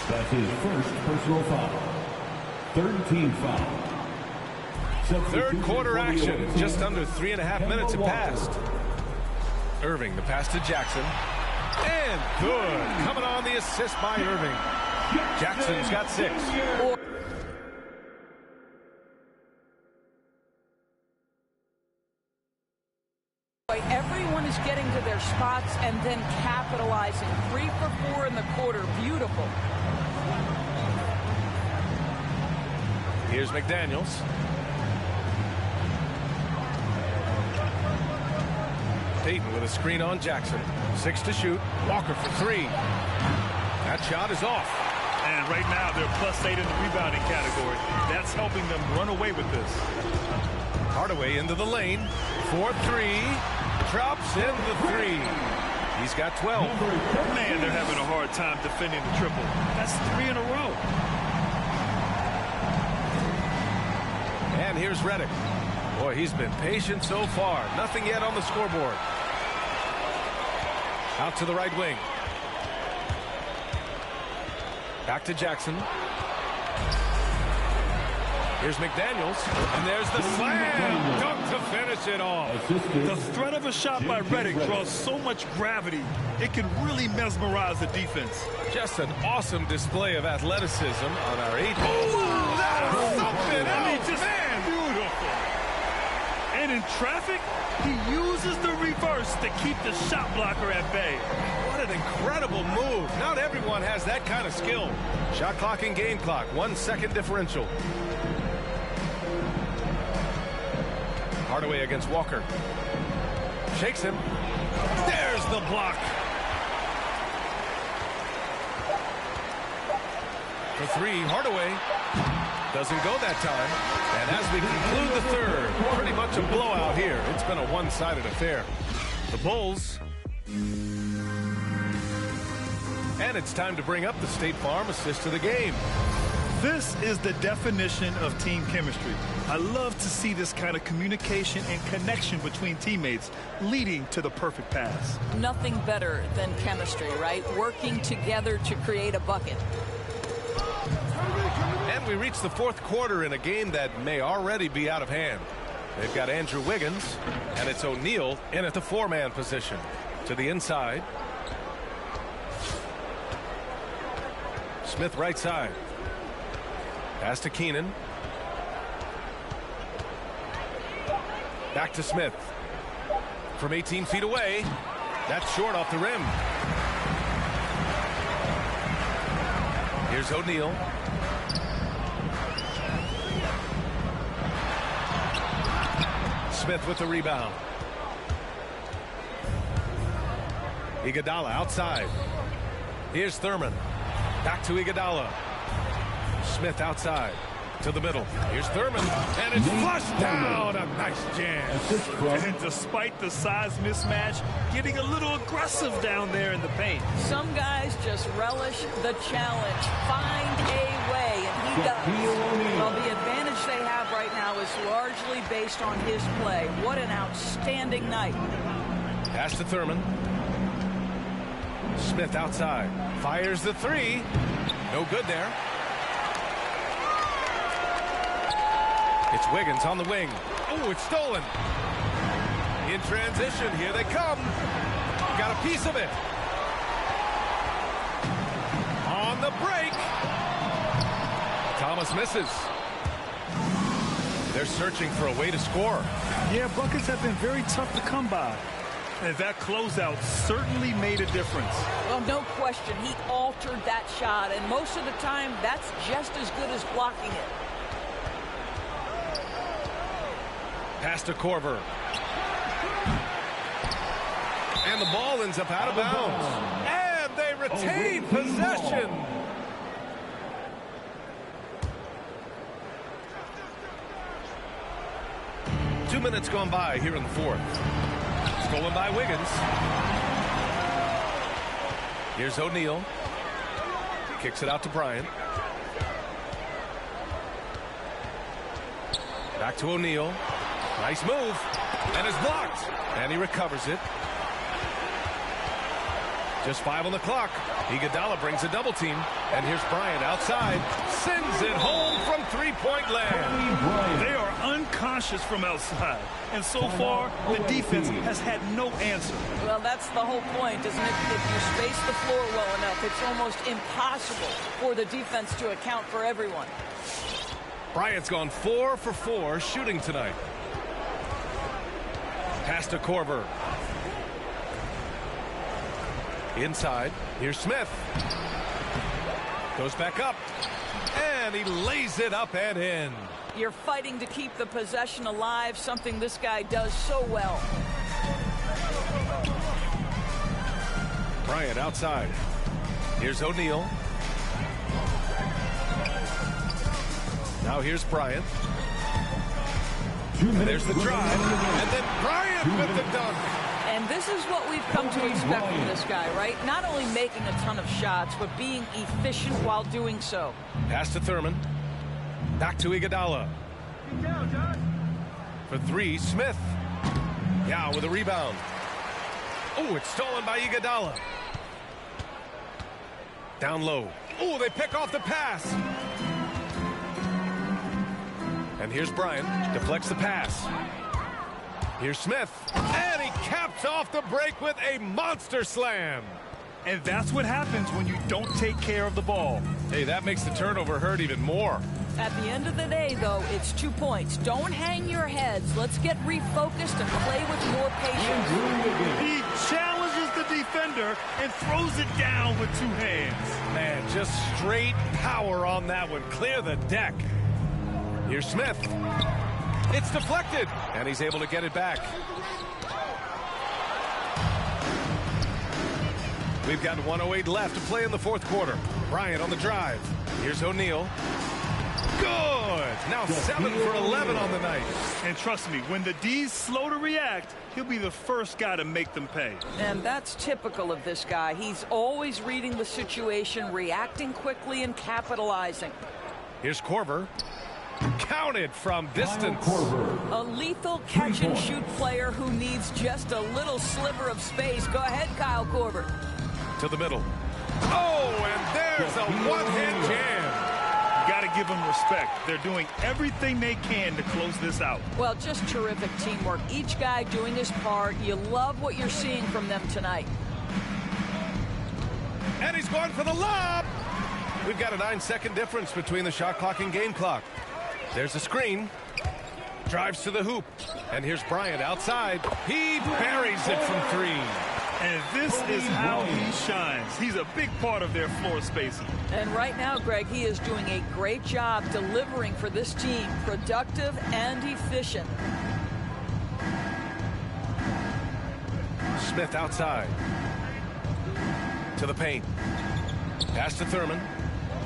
That's his first personal foul. Third team foul. Third quarter action. Just under 3.5 minutes have passed. Irving, the pass to Jackson. And good. Coming on the assist by Irving. Jackson's got 6. Always getting to their spots and then capitalizing. 3 for 4 in the quarter. Beautiful. Here's McDaniels. Payton with a screen on Jackson. 6 to shoot. Walker for 3. That shot is off. And right now they're +8 in the rebounding category. That's helping them run away with this. Hardaway into the lane. 4-3. Drops in the 3. He's got 12. Man, they're having a hard time defending the triple. That's 3 in a row. And here's Redick. Boy, he's been patient so far. Nothing yet on the scoreboard. Out to the right wing. Back to Jackson. Here's McDaniels. And there's the slam. Dunk to finish it off. The threat of a shot by Redick draws so much gravity, it can really mesmerize the defense. Just an awesome display of athleticism on our 8. Oh, that is something else, just man. Beautiful. And in traffic, he uses the reverse to keep the shot blocker at bay. What an incredible move. Not everyone has that kind of skill. Shot clock and game clock. 1 second differential. Hardaway against Walker. Shakes him. There's the block. For 3, Hardaway. Doesn't go that time. And as we conclude the third, pretty much a blowout here. It's been a one-sided affair. The Bulls. And it's time to bring up the State Farm assist of the game. This is the definition of team chemistry. I love to see this kind of communication and connection between teammates leading to the perfect pass. Nothing better than chemistry, right? Working together to create a bucket. And we reach the fourth quarter in a game that may already be out of hand. They've got Andrew Wiggins, and it's O'Neal in at the 4-man position. To the inside. Smith right side. Pass to Keenan. Back to Smith. From 18 feet away. That's short off the rim. Here's O'Neal. Smith with the rebound. Iguodala outside. Here's Thurman. Back to Iguodala. Smith outside to the middle. Here's Thurman, and it's flushed down. A nice jam. And despite the size mismatch, getting a little aggressive down there in the paint. Some guys just relish the challenge. Find a way, and he does. Well, the advantage they have right now is largely based on his play. What an outstanding night. Pass to Thurman. Smith outside. Fires the 3. No good there. It's Wiggins on the wing. Oh, it's stolen. In transition, here they come. Got a piece of it. On the break. Thomas misses. They're searching for a way to score. Yeah, buckets have been very tough to come by. And that closeout certainly made a difference. Well, no question. He altered that shot, and most of the time, that's just as good as blocking it. Pass to Korver. And the ball ends up out of bounds. And they retain possession. Two minutes gone by here in the fourth. Stolen by Wiggins. Here's O'Neal. Kicks it out to Bryant. Back to O'Neal. Nice move. And it's blocked. And he recovers it. Just 5 on the clock. Iguodala brings a double team. And here's Bryant outside. Sends it home from three-point land. They are unconscious from outside. And so far, the defense has had no answer. Well, that's the whole point, isn't it? If you space the floor well enough, it's almost impossible for the defense to account for everyone. Bryant's gone 4 for 4 shooting tonight. Pass to Korver. Inside. Here's Smith. Goes back up. And he lays it up and in. You're fighting to keep the possession alive, something this guy does so well. Bryant outside. Here's O'Neal. Now here's Bryant. There's the drive. And then Bryant with the dunk. And this is what we've come to expect from this guy, right? Not only making a ton of shots, but being efficient while doing so. Pass to Thurman. Back to Iguodala. For three, Smith. Yao with a rebound. Oh, it's stolen by Iguodala. Down low. Oh, they pick off the pass. And here's Bryant. Deflects the pass. Here's Smith. And he caps off the break with a monster slam. And that's what happens when you don't take care of the ball. Hey, that makes the turnover hurt even more. At the end of the day, though, it's 2 points. Don't hang your heads. Let's get refocused and play with more patience. He challenges the defender and throws it down with 2 hands. Man, just straight power on that one. Clear the deck. Here's Smith. It's deflected, and he's able to get it back. We've got 1:08 left to play in the fourth quarter. Bryant on the drive. Here's O'Neal. Good. Now 7 for 11 on the night. And trust me, when the D's slow to react, he'll be the first guy to make them pay. And that's typical of this guy. He's always reading the situation, reacting quickly, and capitalizing. Here's Korver. Counted from distance. A lethal catch-and-shoot player who needs just a little sliver of space. Go ahead, Kyle Korver. To the middle. Oh, and there's a one-hand jam. You got to give them respect. They're doing everything they can to close this out. Well, just terrific teamwork. Each guy doing his part. You love what you're seeing from them tonight. And he's going for the lob. We've got a 9-second difference between the shot clock and game clock. There's a screen. Drives to the hoop. And here's Bryant outside. He buries it from 3. And this is how he shines. He's a big part of their floor spacing. And right now, Greg, he is doing a great job delivering for this team. Productive and efficient. Smith outside. To the paint. Pass to Thurman.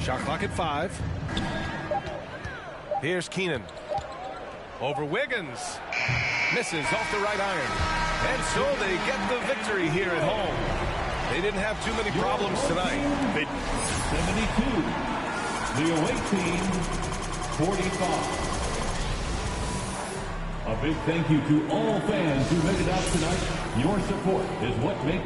Shot clock at 5. Here's Keenan. Over Wiggins. Misses off the right iron. And so they get the victory here at home. They didn't have too many problems tonight. 72. The away team, 45. A big thank you to all fans who made it out tonight. Your support is what makes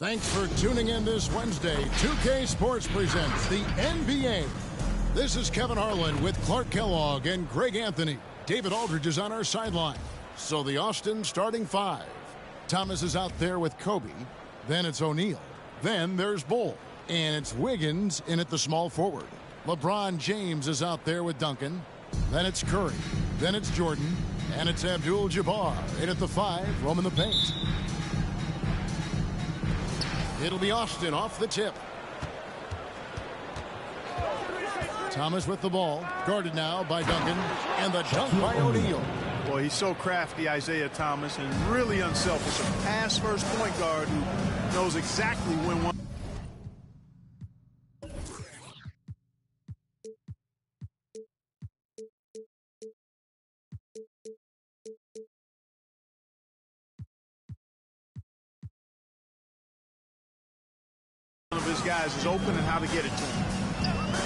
Thanks for tuning in this Wednesday. 2K Sports presents the NBA. This is Kevin Harlan with Clark Kellogg and Greg Anthony. David Aldridge is on our sideline. So the Austin starting five. Thomas is out there with Kobe. Then it's O'Neal. Then there's Bull. And it's Wiggins in at the small forward. LeBron James is out there with Duncan. Then it's Curry. Then it's Jordan. And it's Abdul-Jabbar in at the five, roaming the paint. It'll be Austin off the tip. Thomas with the ball. Guarded now by Duncan. And the dunk by O'Neal. Boy, he's so crafty, Isaiah Thomas, and really unselfish. A pass-first point guard who knows exactly when one. One of his guys is open and how to get it to him.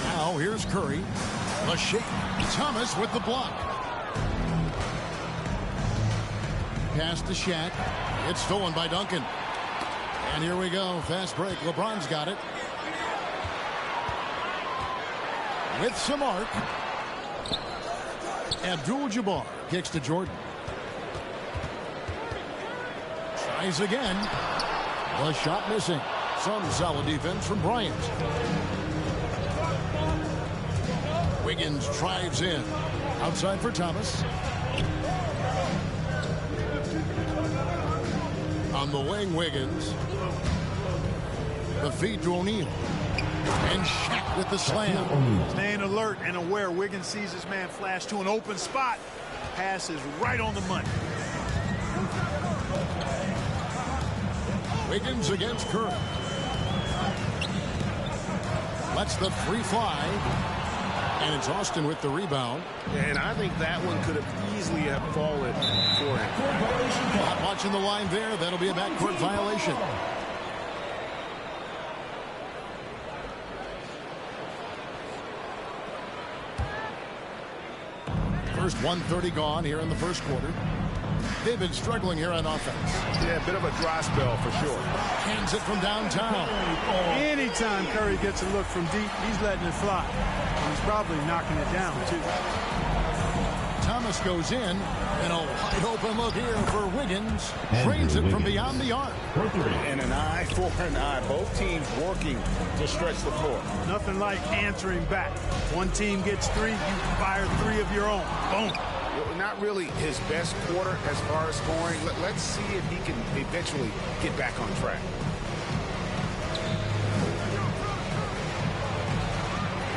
Now here's Curry. The shake. Thomas with the block. Pass to Shaq. It's stolen by Duncan. And here we go. Fast break. LeBron's got it. With some arc. Abdul-Jabbar kicks to Jordan. Tries again. The shot missing. Some solid defense from Bryant. Wiggins drives in. Outside for Thomas. On the wing, Wiggins. The feed to O'Neal. And Shaq with the slam. Staying alert and aware. Wiggins sees his man flash to an open spot. Pass is right on the money. Wiggins against Curry. Lets the three fly. And it's Austin with the rebound. And I think that one could have easily have fallen for him. Not watching the line there. That'll be a backcourt violation. First 1:30 gone here in the first quarter. They've been struggling here on offense. Yeah, a bit of a dry spell for sure. Hands it from downtown. Anytime Curry gets a look from deep, he's letting it fly. And he's probably knocking it down, too. Thomas goes in. And a wide open look here for Wiggins. Drains it from beyond the arc. And an eye for an eye. Both teams working to stretch the floor. Nothing like answering back. One team gets three, you fire three of your own. Boom. Not really his best quarter as far as scoring. Let's see if he can eventually get back on track.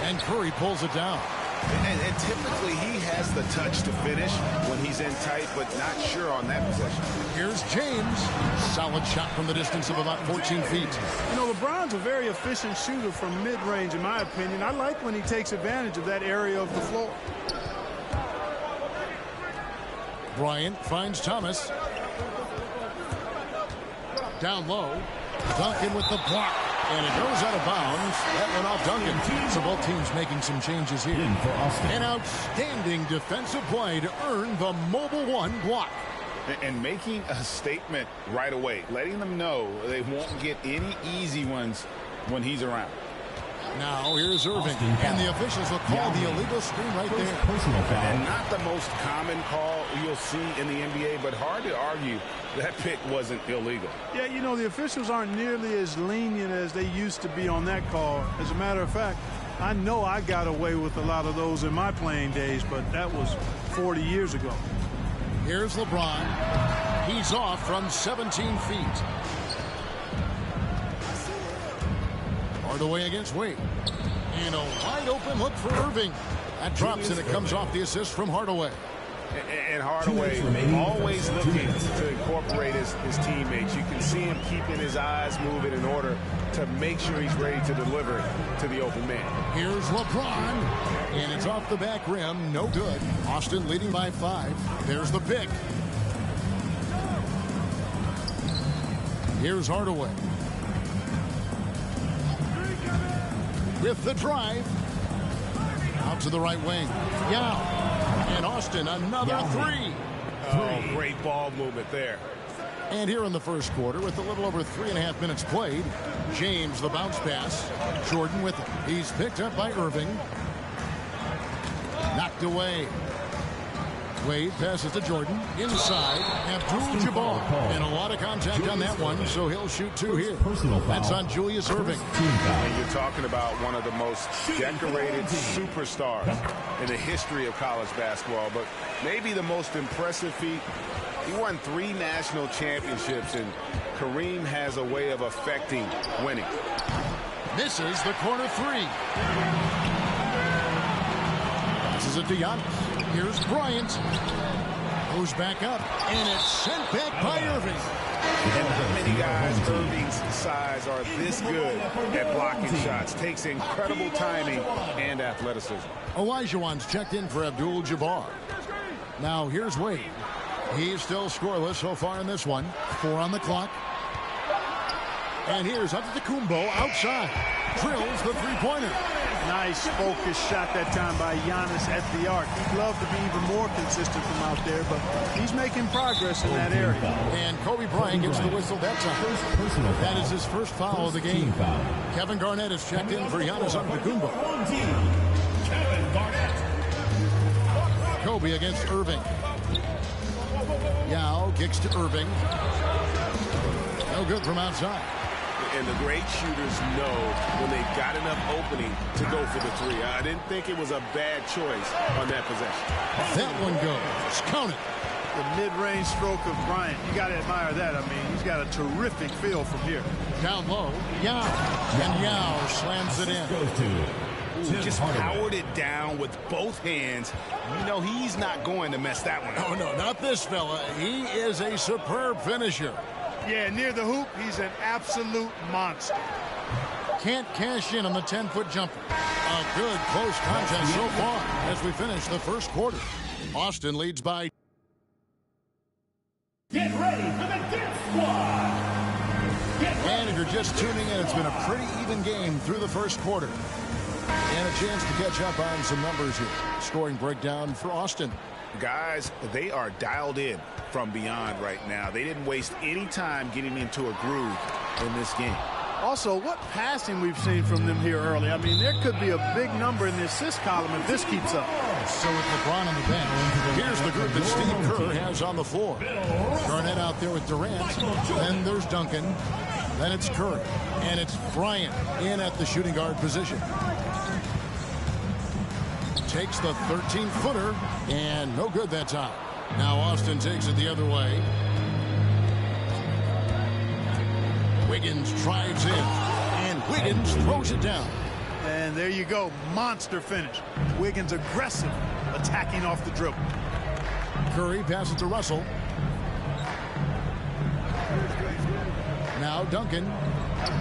And Curry pulls it down. And typically he has the touch to finish when he's in tight, but not sure on that possession. Here's James. Solid shot from the distance of about 14 feet. You know, LeBron's a very efficient shooter from mid-range, in my opinion. I like when he takes advantage of that area of the floor. Bryant finds Thomas. Down low. Duncan with the block. And it goes out of bounds. That went off Duncan. So both teams making some changes here. An outstanding defensive play to earn the mobile one block. And making a statement right away. Letting them know they won't get any easy ones when he's around. Now here's Irving, and the officials will call the illegal screen right there. And not the most common call you'll see in the NBA, but hard to argue that pick wasn't illegal. Yeah, you know, the officials aren't nearly as lenient as they used to be on that call. As a matter of fact, I know I got away with a lot of those in my playing days, but that was 40 years ago. Here's LeBron. He's off from 17 feet. Hardaway against Wade. And a wide open look for Irving. That drops and it comes off the assist from Hardaway. And Hardaway always looking to incorporate his teammates. You can see him keeping his eyes moving in order to make sure he's ready to deliver to the open man. Here's LeBron. And it's off the back rim. No good. Austin leading by 5. There's the pick. Here's Hardaway. With the drive. Out to the right wing. Yao. And Austin, another three. Oh, great ball movement there. And here in the first quarter, with a little over 3.5 minutes played, James the bounce pass. Jordan with it. He's picked up by Irving. Knocked away. Wade passes to Jordan. Inside, Abdul-Jabbar. And a lot of contact on that one, so he'll shoot 2 here. That's on Julius Irving. And you're talking about one of the most decorated superstars in the history of college basketball, but maybe the most impressive feat. He won 3 national championships, and Kareem has a way of affecting winning. Misses the corner 3. This is it to Giannis. Here's Bryant. Goes back up, and it's sent back by Irving. And not many guys Irving's size are this good at blocking shots. Takes incredible timing and athleticism. Olajuwon's checked in for Abdul-Jabbar. Now here's Wade. He's still scoreless so far in this one. 4 on the clock. And here's Antetokounmpo outside. Drills the three-pointer. Nice focused shot that time by Giannis at the arc. He'd love to be even more consistent from out there, but he's making progress in that area. And Kobe Bryant gets the whistle that time. That is his first foul of the game. Kevin Garnett is checked in for Giannis Antetokounmpo. Kobe against Irving. Yao kicks to Irving. No good from outside. And the great shooters know when they've got enough opening to go for the 3. I didn't think it was a bad choice on that possession. That one goes. Count it. The mid-range stroke of Bryant. You got to admire that. I mean, he's got a terrific feel from here. Down low. Yao. And Yao slams it in. Ooh, just powered it down with both hands. You know he's not going to mess that one up. Oh, no, not this fella. He is a superb finisher. Yeah, near the hoop, he's an absolute monster. Can't cash in on the 10-foot jumper. A good close contest so far as we finish the first quarter. Austin leads by. Get ready for the Dip Squad. And if you're just tuning in, it's been a pretty even game through the first quarter. And a chance to catch up on some numbers here. Scoring breakdown for Austin. Guys, they are dialed in from beyond right now. They didn't waste any time getting into a groove in this game. Also, what passing we've seen from them here early. I mean, there could be a big number in the assist column if this keeps up. So with LeBron on the bench, here's the group that Steve Kerr has on the floor. Garnett out there with Durant. Then there's Duncan. Then it's Curry. And it's Bryant in at the shooting guard position. Takes the 13-footer, and no good that time. Now Austin takes it the other way. Wiggins drives in, and Wiggins throws it down. And there you go, monster finish. Wiggins aggressive, attacking off the dribble. Curry passes to Russell. Now Duncan,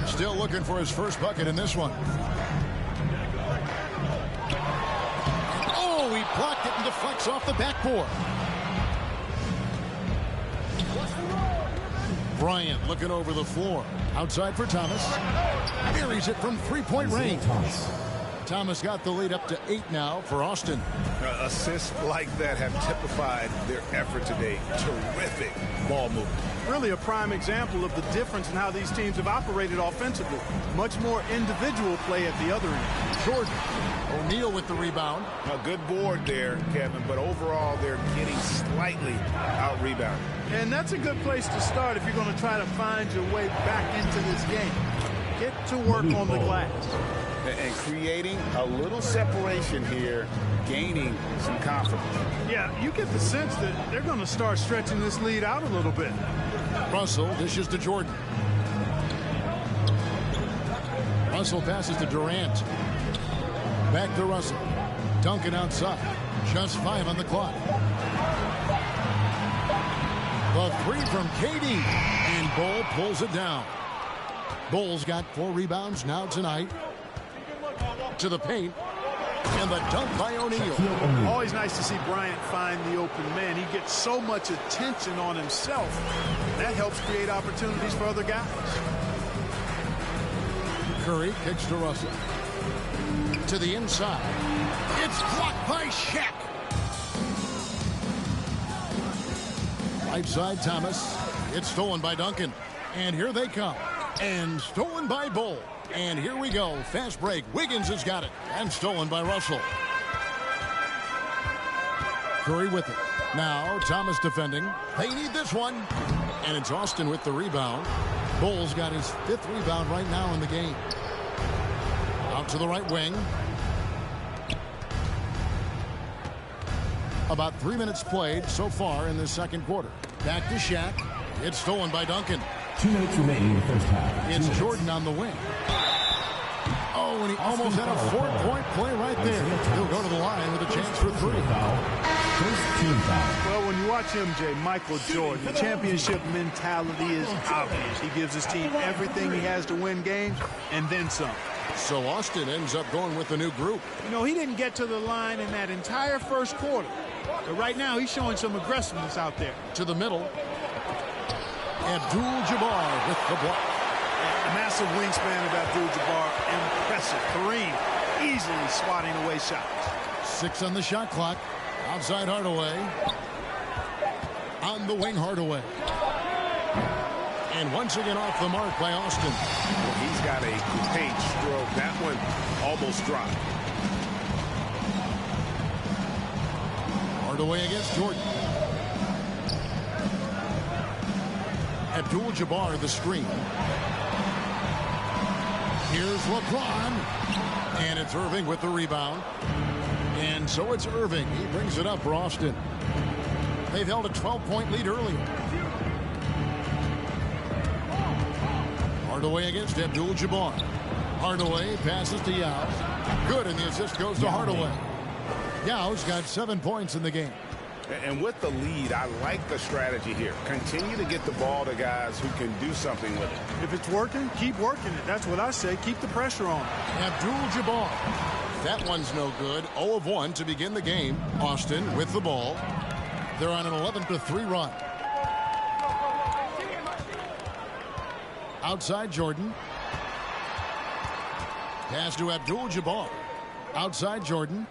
still looking for his first bucket in this one. He blocked it and deflects off the backboard. Bryant looking over the floor. Outside for Thomas. Buries it from three-point range. Thomas got the lead up to 8 now for Austin. Assists like that have typified their effort today. Terrific ball movement. Really a prime example of the difference in how these teams have operated offensively. Much more individual play at the other end. Jordan. O'Neal with the rebound. A good board there, Kevin, but overall they're getting slightly out-rebounded. And that's a good place to start if you're going to try to find your way back into this game. Get to work on the glass. And creating a little separation here, gaining some confidence. Yeah, you get the sense that they're going to start stretching this lead out a little bit. Russell dishes to Jordan. Russell passes to Durant. Back to Russell. Duncan outside. Just 5 on the clock. The 3 from KD. And Bull pulls it down. Bull's got 4 rebounds now tonight. To the paint. And the dunk by O'Neal. Always nice to see Bryant find the open man. He gets so much attention on himself. That helps create opportunities for other guys. Curry kicks to Russell. To the inside. It's blocked by Shaq. Right side, Thomas. It's stolen by Duncan. And here they come. And stolen by Bull. And here we go. Fast break. Wiggins has got it. And stolen by Russell. Curry with it. Now Thomas defending. They need this one. And it's Austin with the rebound. Bull's got his 5th rebound right now in the game. Out to the right wing. About 3 minutes played so far in the second quarter. Back to Shaq. It's stolen by Duncan. 2 minutes remaining in the first half. It's Jordan on the wing. Oh, and he almost had a 4-point play right there. He'll go to the line with a chance for 3. First team foul. Well, when you watch MJ, Michael Jordan, the championship mentality is obvious. He gives his team everything he has to win games, and then some. So Austin ends up going with the new group. You know, he didn't get to the line in that entire first quarter. But right now, he's showing some aggressiveness out there. To the middle. Abdul-Jabbar with the block. A massive wingspan of Abdul-Jabbar. Impressive. Kareem easily swatting away shots. 6 on the shot clock. Outside Hardaway. On the wing, Hardaway. And once again off the mark by Austin. Well, he's got a paint stroke. That one almost dropped. Hardaway against Jordan. Abdul-Jabbar the screen. Here's LeBron. And it's Irving with the rebound. And so it's Irving. He brings it up for Austin. They've held a 12-point lead early. Hardaway against Abdul-Jabbar. Hardaway passes to Yao. Good, and the assist goes to Hardaway. Yao's got 7 points in the game. And with the lead, I like the strategy here. Continue to get the ball to guys who can do something with it. If it's working, keep working it. That's what I say. Keep the pressure on. Abdul-Jabbar. That one's no good. 0 of 1 to begin the game. Austin with the ball. They're on an 11-3 run. Outside Jordan. Pass to Abdul-Jabbar. Outside Jordan.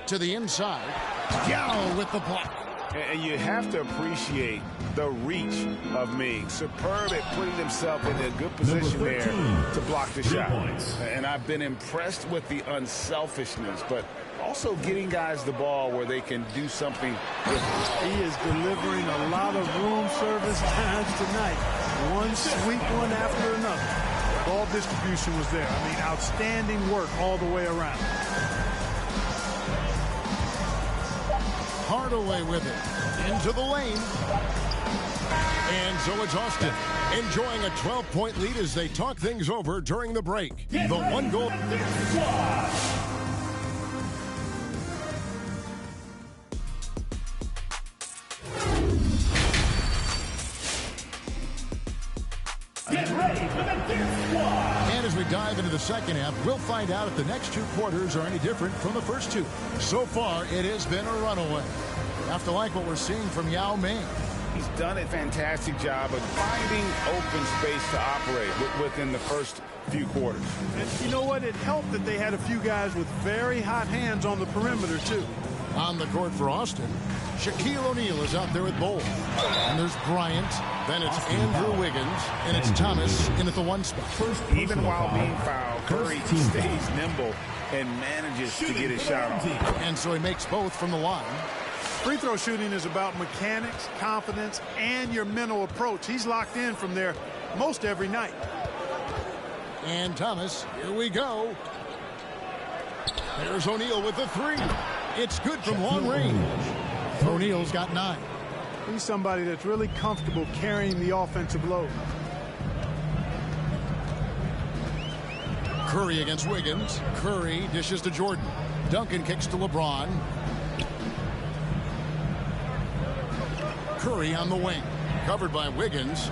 To the inside. Yao with the block. And you have to appreciate the reach of Ming. Superb at putting himself in a good position there to block the shot. And I've been impressed with the unselfishness, but also getting guys the ball where they can do something with it. He is delivering a lot of room service times tonight. One sweet one after another. Ball distribution was there. I mean, outstanding work all the way around. Hardaway with it. Into the lane. And so it's Austin enjoying a 12-point lead as they talk things over during the break. The one goal. And as we dive into the second half, we'll find out if the next 2 quarters are any different from the first 2. So far, it has been a runaway. Have to like what we're seeing from Yao Ming. He's done a fantastic job of finding open space to operate within the first few quarters. And you know what? It helped that they had a few guys with very hot hands on the perimeter, too. On the court for Austin, Shaquille O'Neal is out there with Bull. And there's Bryant. Then it's Andrew Wiggins. And it's Thomas in at the 1 spot. Even while being fouled, Curry stays nimble and manages to get his shot off. And so he makes both from the line. Free throw shooting is about mechanics, confidence, and your mental approach. He's locked in from there most every night. And Thomas, here we go. There's O'Neal with the 3. It's good from long range. O'Neal's got 9. He's somebody that's really comfortable carrying the offensive load. Curry against Wiggins. Curry dishes to Jordan. Duncan kicks to LeBron. Curry on the wing. Covered by Wiggins.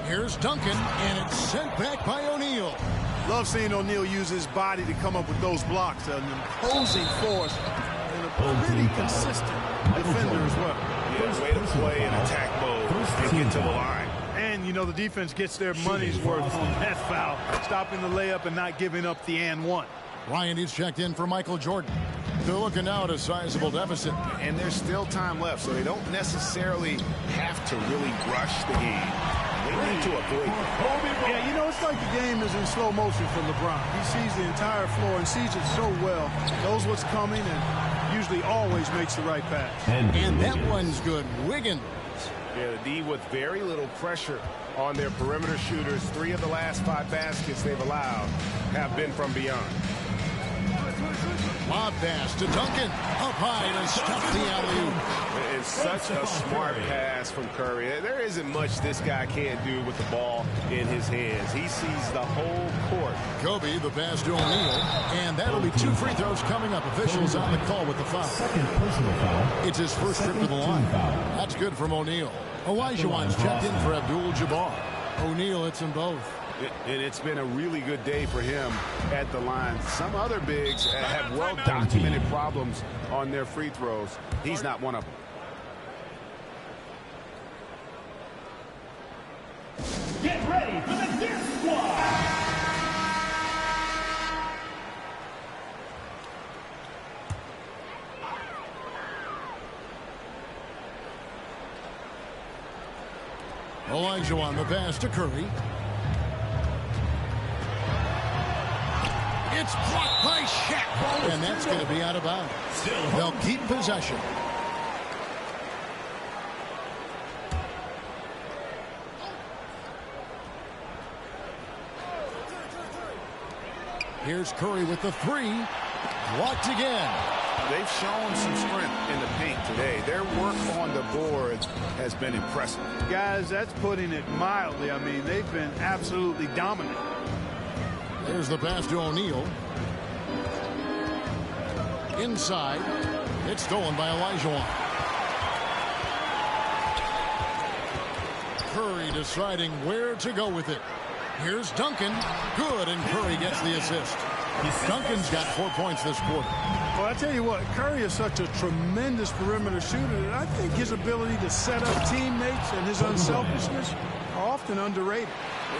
Here's Duncan, and it's sent back by O'Neal. Love seeing O'Neal use his body to come up with those blocks. An imposing force and a pretty consistent defender as well. Yeah, way to play in attack mode and get to the line. And, you know, the defense gets their money's worth on that foul. Stopping the layup and not giving up the and one. Ryan is checked in for Michael Jordan. They're looking now at a sizable deficit. And there's still time left, so they don't necessarily have to really rush the game. They need to avoid it. Yeah, you know, it's like the game is in slow motion for LeBron. He sees the entire floor and sees it so well, knows what's coming, and usually always makes the right pass. And that one's good. Wiggins. Yeah, the D with very little pressure on their perimeter shooters. 3 of the last 5 baskets they've allowed have been from beyond. Lob pass to Duncan. Up high to stuff the alley-oop. It's such a smart pass from Curry. There isn't much this guy can't do with the ball in his hands. He sees the whole court. Kobe, the pass to O'Neal. And that'll be 2 free throws coming up. Officials on the call with the foul. Second personal foul. It's his first trip to the line. That's good from O'Neal. Olajuwon's checked in for Abdul-Jabbar. O'Neal hits them both. And it's been a really good day for him at the line. Some other bigs have well-documented problems on their free throws. He's not one of them. Get ready for the Death Squad. Olajuwon, the pass to Curry. It's blocked by Shaq. And that's going to be out of bounds. They'll keep possession. Here's Curry with the 3. Blocked again. They've shown some strength in the paint today. Their work on the boards has been impressive. Guys, that's putting it mildly. I mean, they've been absolutely dominant. There's the pass to O'Neal. Inside. It's stolen by Olajuwon. Curry deciding where to go with it. Here's Duncan. Good, and Curry gets the assist. Duncan's got 4 points this quarter. Well, I tell you what, Curry is such a tremendous perimeter shooter that I think his ability to set up teammates and his unselfishness are often underrated.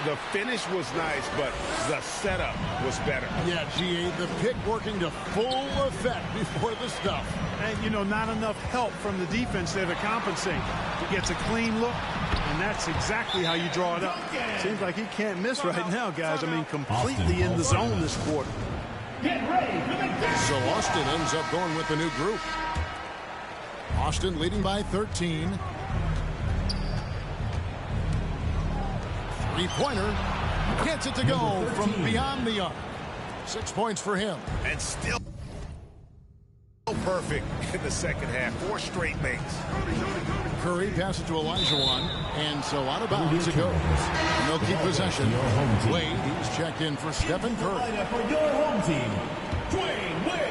The finish was nice, but the setup was better. Yeah, GA, the pick working to full effect before the stuff. And, you know, not enough help from the defense there to compensate. He gets a clean look, and that's exactly how you draw it up. Seems like he can't miss right now, guys. I mean, completely in the zone this quarter. So Austin ends up going with the new group. Austin leading by 13. Three-pointer. Gets it to go from beyond the arc. 6 points for him. And still perfect in the second half. 4 straight makes. Curry passes to Olajuwon, and so out of bounds it goes. And they'll keep possession. Wade, he's checked in for Stephen Curry. For your home team, Dwayne Wade.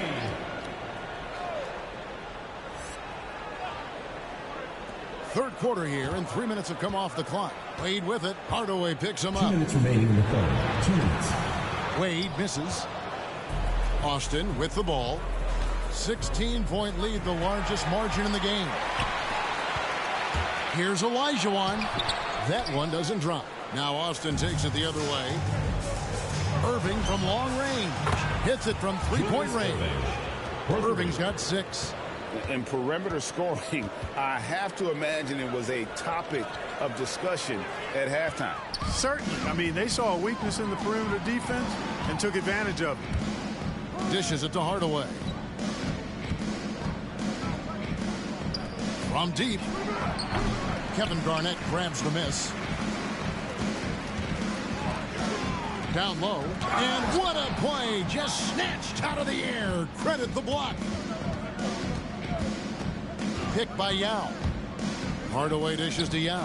Third quarter here, and 3 minutes have come off the clock. Wade with it. Hardaway picks him up. 2 minutes remaining in the third. 2 minutes. Wade misses. Austin with the ball. 16-point lead, the largest margin in the game. Here's Olajuwon. That one doesn't drop. Now Austin takes it the other way. Irving from long range. Hits it from three-point range. Irving's got 6. In perimeter scoring, I have to imagine it was a topic of discussion at halftime. Certainly. I mean, they saw a weakness in the perimeter defense and took advantage of it. Dishes it to Hardaway. From deep. Kevin Garnett grabs the miss. Down low. And what a play. Just snatched out of the air. Credit the block. Picked by Yao. Hardaway dishes to Yao.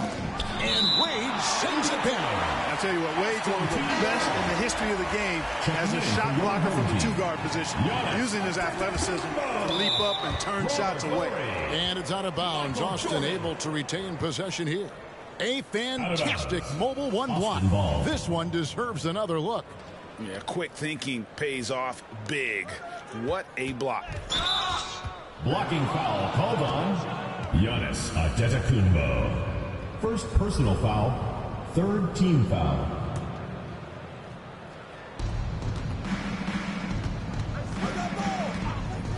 And Wade sends it down. I'll tell you what, Wade's one of the best in the history of the game as a shot blocker from the 2-guard position, using his athleticism to leap up and turn shots away. And it's out of bounds. Austin able to retain possession here. A fantastic mobile 1 block. This one deserves another look. Yeah, quick thinking pays off big. What a block. Blocking foul called on Giannis Antetokounmpo. First personal foul, third team foul.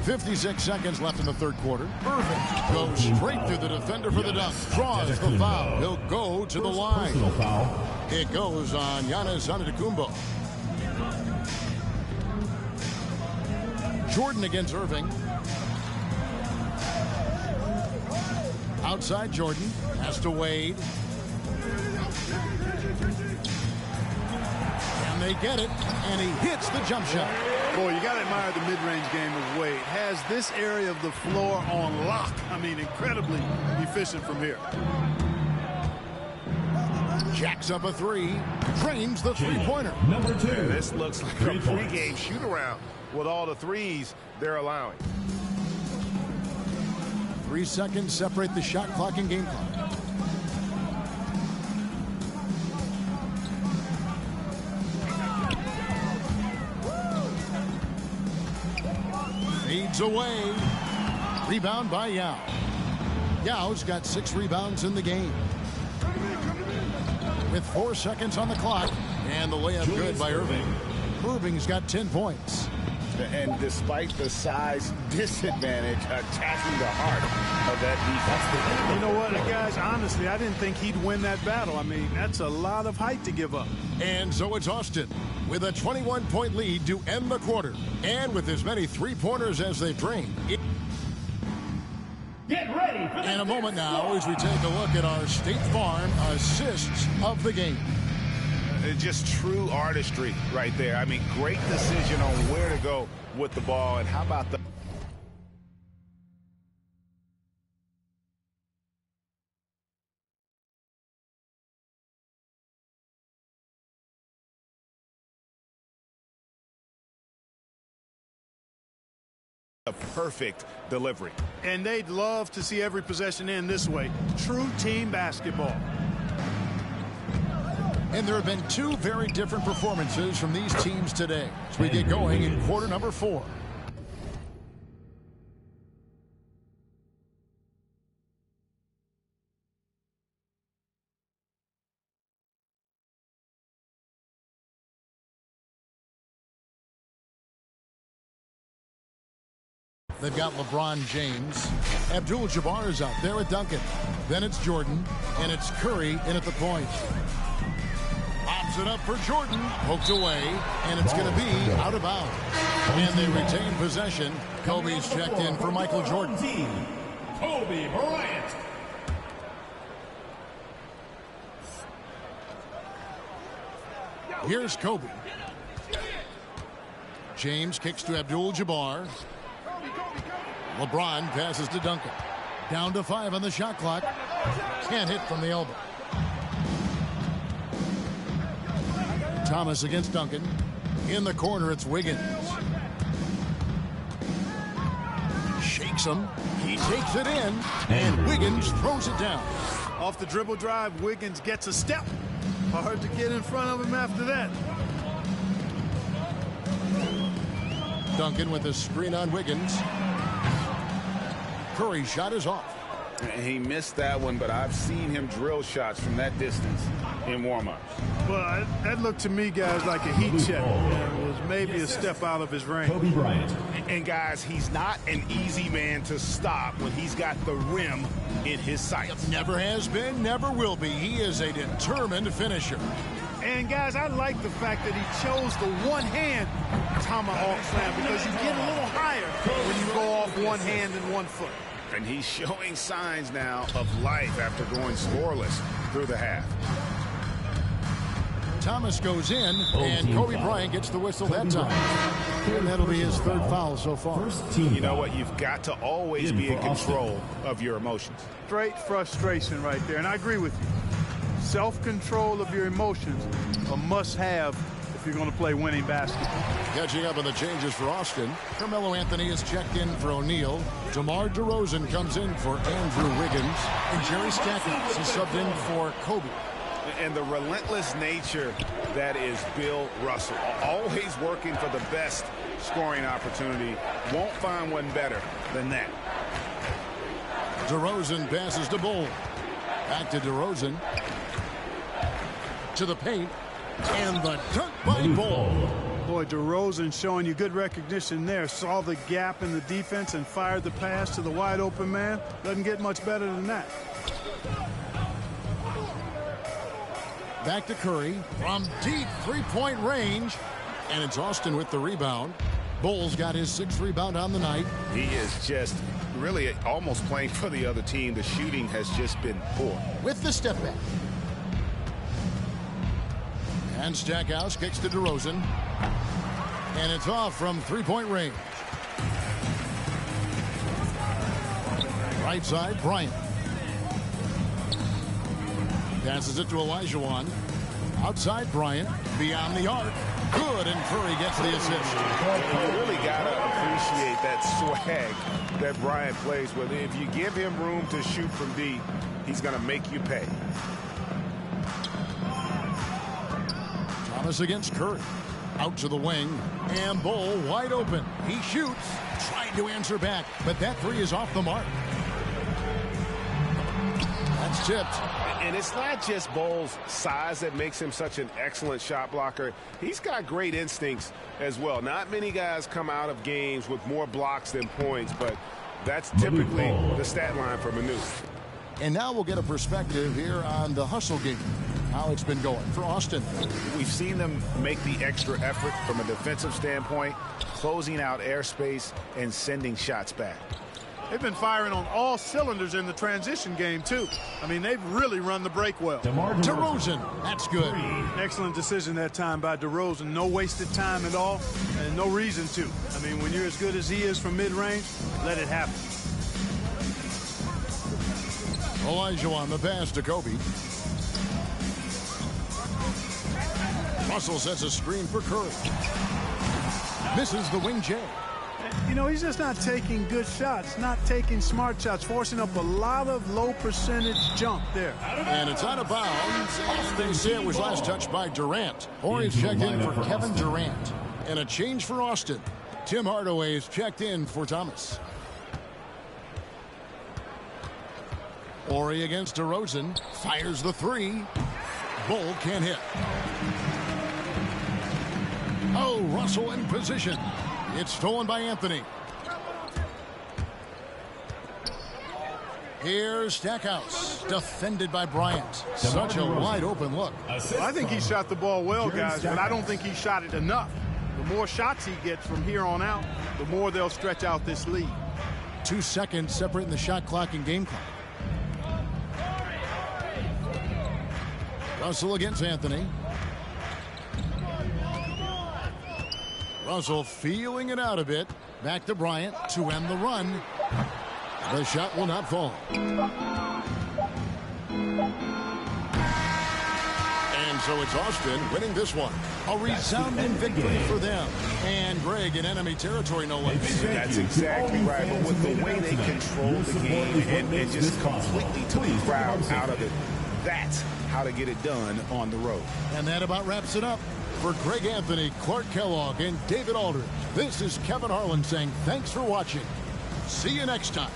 56 seconds left in the third quarter. Irving goes straight through the defender for the dunk. Draws the foul. He'll go to the line. It goes on Giannis Antetokounmpo. Jordan against Irving. Outside Jordan. Has to Wade. And they get it. And he hits the jump shot. Boy, you got to admire the mid-range game of Wade. Has this area of the floor on lock. I mean, incredibly efficient from here. Jacks up a three. Drains the three-pointer. Number 2. This looks like a pregame shoot-around with all the threes they're allowing. 3 seconds separate the shot clock and game clock. Fades away. Rebound by Yao. Yao's got 6 rebounds in the game. With 4 seconds on the clock. And the layup good by Irving. Irving's got 10 points. And despite the size disadvantage, attacking the heart of that defense. You know what, guys, honestly, I didn't think he'd win that battle. I mean, that's a lot of height to give up. And so it's Austin with a 21-point lead to end the quarter. And with as many three-pointers as they've drained. Get ready for In a moment now as we take a look at our State Farm assists of the game. Just true artistry right there. I mean, great decision on where to go with the ball. And how about the perfect delivery. And they'd love to see every possession end this way. True team basketball. And there have been 2 very different performances from these teams today as we get going in quarter number 4. They've got LeBron James. Abdul-Jabbar is out there with Duncan. Then it's Jordan, and it's Curry in at the point. Pops it up for Jordan. Poked away, and it's going to be out of bounds. And they retain possession. Kobe's checked in for Michael Jordan. Kobe Bryant. Here's Kobe. James kicks to Abdul-Jabbar. LeBron passes to Duncan. Down to 5 on the shot clock. Can't hit from the elbow. Thomas against Duncan. In the corner, it's Wiggins. Shakes him. He takes it in. And Wiggins throws it down. Off the dribble drive, Wiggins gets a step. Hard to get in front of him after that. Duncan with a screen on Wiggins. Curry's shot is off. He missed that one, but I've seen him drill shots from that distance in warm-ups. Well, that looked to me, guys, like a heat check. It was maybe a step out of his range. Kobe Bryant. And, guys, he's not an easy man to stop when he's got the rim in his sights. Never has been, never will be. He is a determined finisher. And, guys, I like the fact that he chose the one-hand tomahawk slam because you get a little higher when you go off one hand and 1 foot. And he's showing signs now of life after going scoreless through the half. Thomas goes in, and Kobe Bryant gets the whistle that time. And that'll be his 3rd foul so far. You know what? You've got to always be in control of your emotions. Straight frustration right there, and I agree with you. Self-control of your emotions, a must-have if you're going to play winning basketball. Catching up on the changes for Austin. Carmelo Anthony is checked in for O'Neal. DeMar DeRozan comes in for Andrew Wiggins. And Jerry Stackhouse is subbed in for Kobe. And the relentless nature that is Bill Russell. Always working for the best scoring opportunity. Won't find one better than that. DeRozan passes to Bull. Back to DeRozan. To the paint. And the dunk by Bull. Boy, DeRozan showing you good recognition there. Saw the gap in the defense and fired the pass to the wide open man. Doesn't get much better than that. Back to Curry from deep three-point range. And it's Austin with the rebound. Bulls got his 6th rebound on the night. He is just really almost playing for the other team. The shooting has just been poor. With the step back. And Stackhouse kicks to DeRozan. And it's off from three-point range. Right side, Bryant. Passes it to Olajuwon. Outside Bryant. Beyond the arc. Good, and Curry gets the assist. You really got to appreciate that swag that Bryant plays with. If you give him room to shoot from deep, he's going to make you pay. Thomas against Curry. Out to the wing. And Bull wide open. He shoots. Tried to answer back, but that three is off the mark. That's tipped. And it's not just Bull's size that makes him such an excellent shot blocker. He's got great instincts as well. Not many guys come out of games with more blocks than points, but that's typically the stat line for Manu. And now we'll get a perspective here on the hustle game. How it's been going for Austin. We've seen them make the extra effort from a defensive standpoint, closing out airspace and sending shots back. They've been firing on all cylinders in the transition game, too. I mean, they've really run the break well. DeRozan, that's good. Excellent decision that time by DeRozan. No wasted time at all, and no reason to. I mean, when you're as good as he is from mid-range, let it happen. Olajuwon, the pass to Kobe. Russell sets a screen for Curry. Misses the wing J. You know, he's just not taking good shots, not taking smart shots, forcing up a lot of low percentage jump there. And it's out of bounds. And they say it was last touched by Durant. Or he's checked in for Kevin Durant. And a change for Austin. Tim Hardaway is checked in for Thomas. Horry against DeRozan. Fires the three. Bull can't hit. Oh, Russell in position. It's stolen by Anthony. Here's Stackhouse, defended by Bryant. Such a wide open look. Well, I think he shot the ball well, guys, but I don't think he shot it enough. The more shots he gets from here on out, the more they'll stretch out this lead. 2 seconds separating the shot clock and game clock. Russell against Anthony. Russell feeling it out a bit. Back to Bryant to end the run. The shot will not fall. And so it's Austin winning this one. A resounding victory for them. And Greg in enemy territory, no less. That's exactly right. But with the way they control the game and just completely took the crowd out of it, that's how to get it done on the road. And that about wraps it up. For Greg Anthony, Clark Kellogg, and David Aldridge, this is Kevin Harlan saying thanks for watching. See you next time.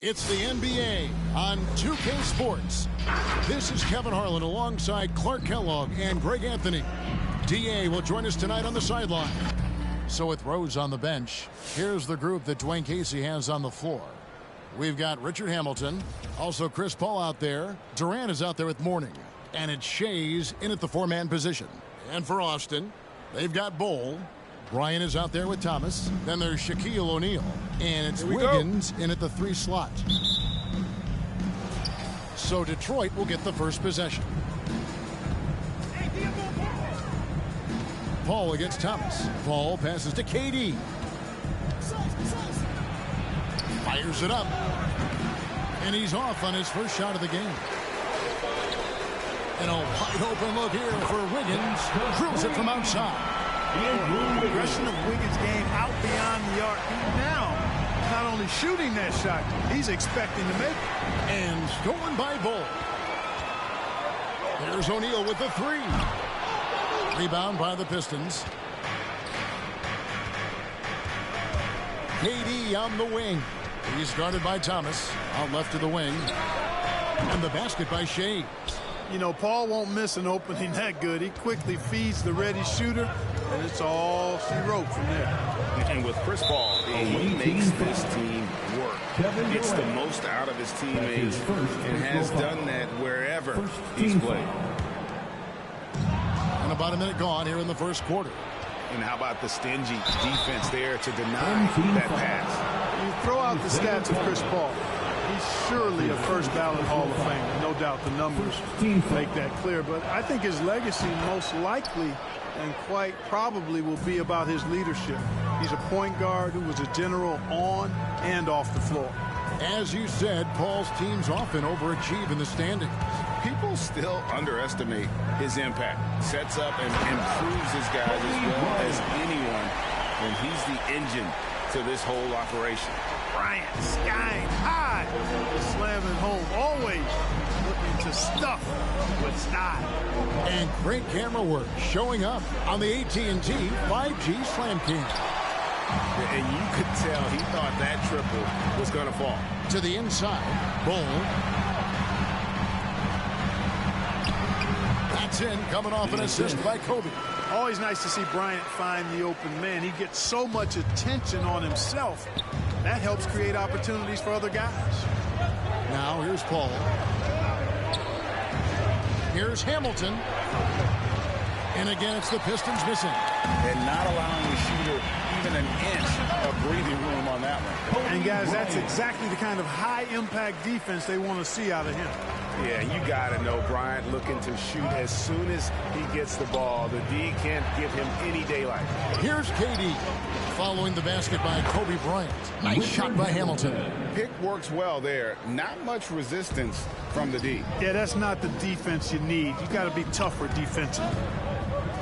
It's the NBA on 2K Sports. This is Kevin Harlan alongside Clark Kellogg and Greg Anthony. DA will join us tonight on the sideline. So with Rose on the bench, here's the group that Dwayne Casey has on the floor. We've got Richard Hamilton, also Chris Paul out there. Durant is out there with Mourning. And it's Shays in at the four-man position. And for Austin, they've got Bol. Bryant is out there with Thomas. Then there's Shaquille O'Neal. And it's Wiggins in at the 3 slot. So Detroit will get the first possession. Paul against Thomas. Paul passes to KD. Fires it up. And he's off on his first shot of the game. And a wide open look here for Wiggins. Drills it from outside. Progression of Wiggins' game out beyond the arc. He's now not only shooting that shot, he's expecting to make it. And stolen by Bol. There's O'Neal with the 3. Rebound by the Pistons. KD on the wing. He's guarded by Thomas. Out left of the wing. And the basket by Shea. You know, Paul won't miss an opening that good. He quickly feeds the ready shooter, and it's all she wrote from there. And with Chris Paul, he makes this team work. Gets the most out of his teammates and has done that wherever he's played. And about a minute gone here in the first quarter. And how about the stingy defense there to deny that pass? You throw out the stats of Chris Paul. He's surely a first ballot Hall of Famer. No doubt the numbers make that clear. But I think his legacy most likely and quite probably will be about his leadership. He's a point guard who was a general on and off the floor. As you said, Paul's teams often overachieve in the standings. People still underestimate his impact. Sets up and improves his guys as well as anyone. And he's the engine to this whole operation. Bryant skying high, slamming home, always looking to stuff with style. And great camera work showing up on the AT&T 5G Slam Cam. And you could tell he thought that triple was going to fall. To the inside, Bol. That's in, coming off an assist by Kobe. Always nice to see Bryant find the open man. He gets so much attention on himself. That helps create opportunities for other guys. Now here's Paul. Here's Hamilton. And again, it's the Pistons missing. And not allowing the shooter even an inch of breathing room on that one. And guys, that's exactly the kind of high-impact defense they want to see out of him. Yeah, you got to know Bryant looking to shoot as soon as he gets the ball. The D can't give him any daylight. Here's KD following the basket by Kobe Bryant. Nice shot by Hamilton. Pick works well there. Not much resistance from the D. Yeah, that's not the defense you need. You got to be tougher defensively.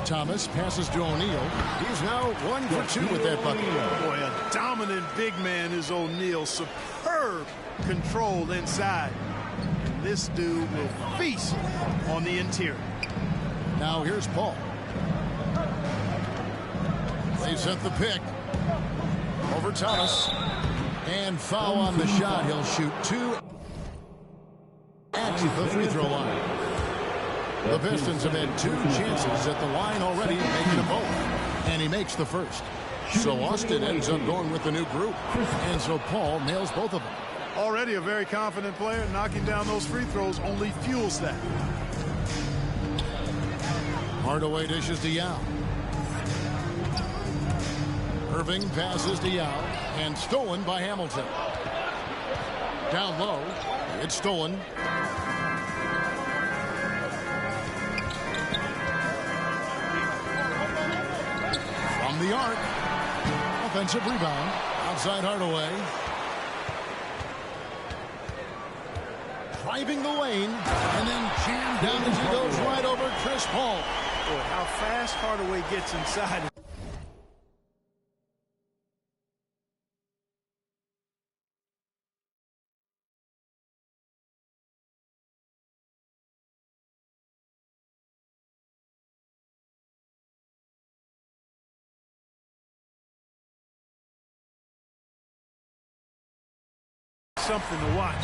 Thomas passes to O'Neal. He's now 1 for 2 with that bucket. Boy, a dominant big man is O'Neal. Superb control inside. And this dude will feast on the interior. Now here's Paul. They set the pick. Over Thomas. And foul on the shot. He'll shoot 2 at the free throw line. The Pistons have had 2 chances at the line already, making them both. And he makes the first. So Austin ends up going with the new group. And so Paul nails both of them. Already a very confident player. Knocking down those free throws only fuels that. Hardaway dishes to Yao. Irving passes to Yao. And stolen by Hamilton. Down low. It's stolen. From the arc. Offensive rebound. Outside Hardaway. Driving the lane. And then jammed down as he goes right over Chris Paul. Boy, how fast Hardaway gets inside. something to watch.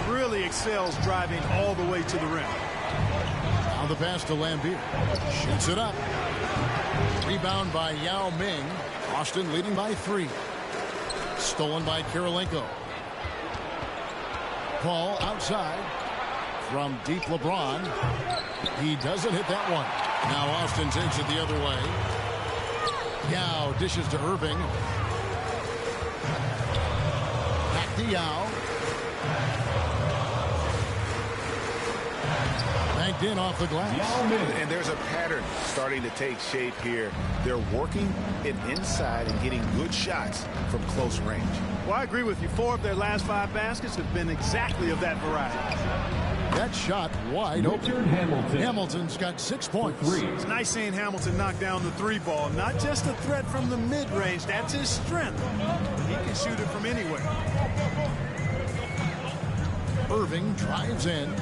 Really excels driving all the way to the rim. Now the pass to Lambier. Shoots it up. Rebound by Yao Ming. Austin leading by 3. Stolen by Kirilenko. Paul outside from deep LeBron. He doesn't hit that one. Now Austin takes it the other way. Yao dishes to Irving. Back to Yao. Banked in off the glass. And there's a pattern starting to take shape here. They're working it inside and getting good shots from close range. Well, I agree with you. 4 of their last 5 baskets have been exactly of that variety. That shot wide open. Hamilton's got 6 points. It's nice seeing Hamilton knock down the 3 ball. Not just a threat from the mid-range. That's his strength. He can shoot it from anywhere. Irving drives in.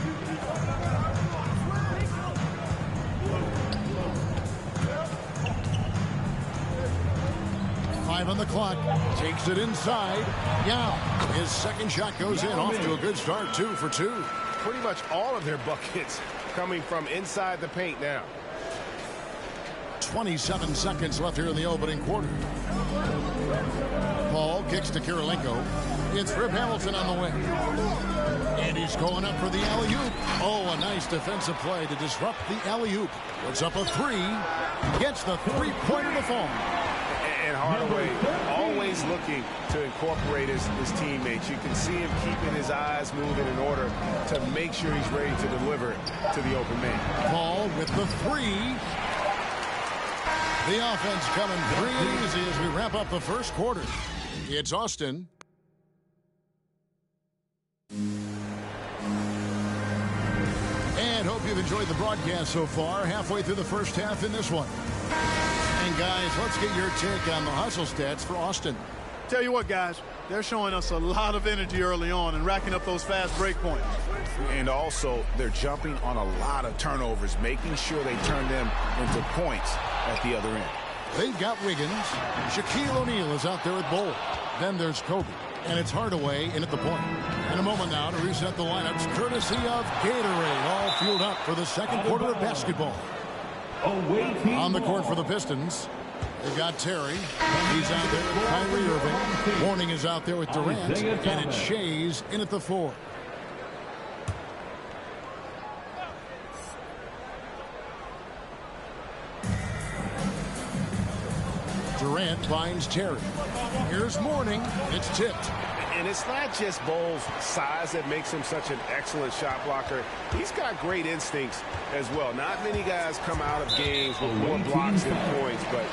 On the clock, takes it inside. Yao, his second shot goes in, off to a good start. 2 for 2. Pretty much all of their buckets coming from inside the paint now. 27 seconds left here in the opening quarter. Paul kicks to Kirilenko. It's Rip Hamilton on the way. And he's going up for the alley-oop. Oh, a nice defensive play to disrupt the alley-oop. Puts up a 3. Gets the three-pointer to fall. And Hardaway always looking to incorporate his teammates. You can see him keeping his eyes moving in order to make sure he's ready to deliver to the open man. Paul with the 3. The offense coming free and easy as we wrap up the first quarter. It's Austin. And hope you've enjoyed the broadcast so far. Halfway through the first half in this one. And guys, let's get your take on the hustle stats for Austin. Tell you what, guys, they're showing us a lot of energy early on and racking up those fast break points. And also, they're jumping on a lot of turnovers, making sure they turn them into points at the other end. They've got Wiggins. Shaquille O'Neal is out there at Bowl. Then there's Kobe. And it's Hardaway in at the point. In a moment now to reset the lineups, courtesy of Gatorade, all fueled up for the second quarter of basketball. On the court for the Pistons, they've got Terry. He's out there with Kyrie Irving. Mourning is out there with Durant. And it's Shays in at the 4. Durant finds Terry. Here's Mourning. It's tipped. And it's not just Bowles' size that makes him such an excellent shot blocker. He's got great instincts as well. Not many guys come out of games with more blocks than points, but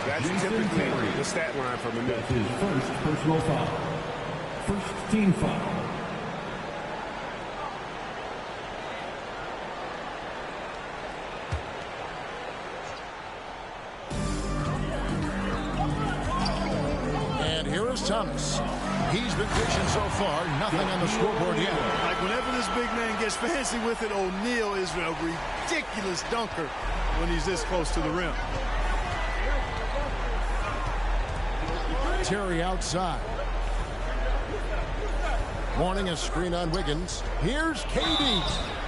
that's typically the stat line from him. That's his first personal foul. First team foul. And here is Thomas. He's been pitching so far. Nothing on the scoreboard yet. Like whenever this big man gets fancy with it, O'Neal is a ridiculous dunker when he's this close to the rim. Terry outside. Mourning a screen on Wiggins. Here's KD.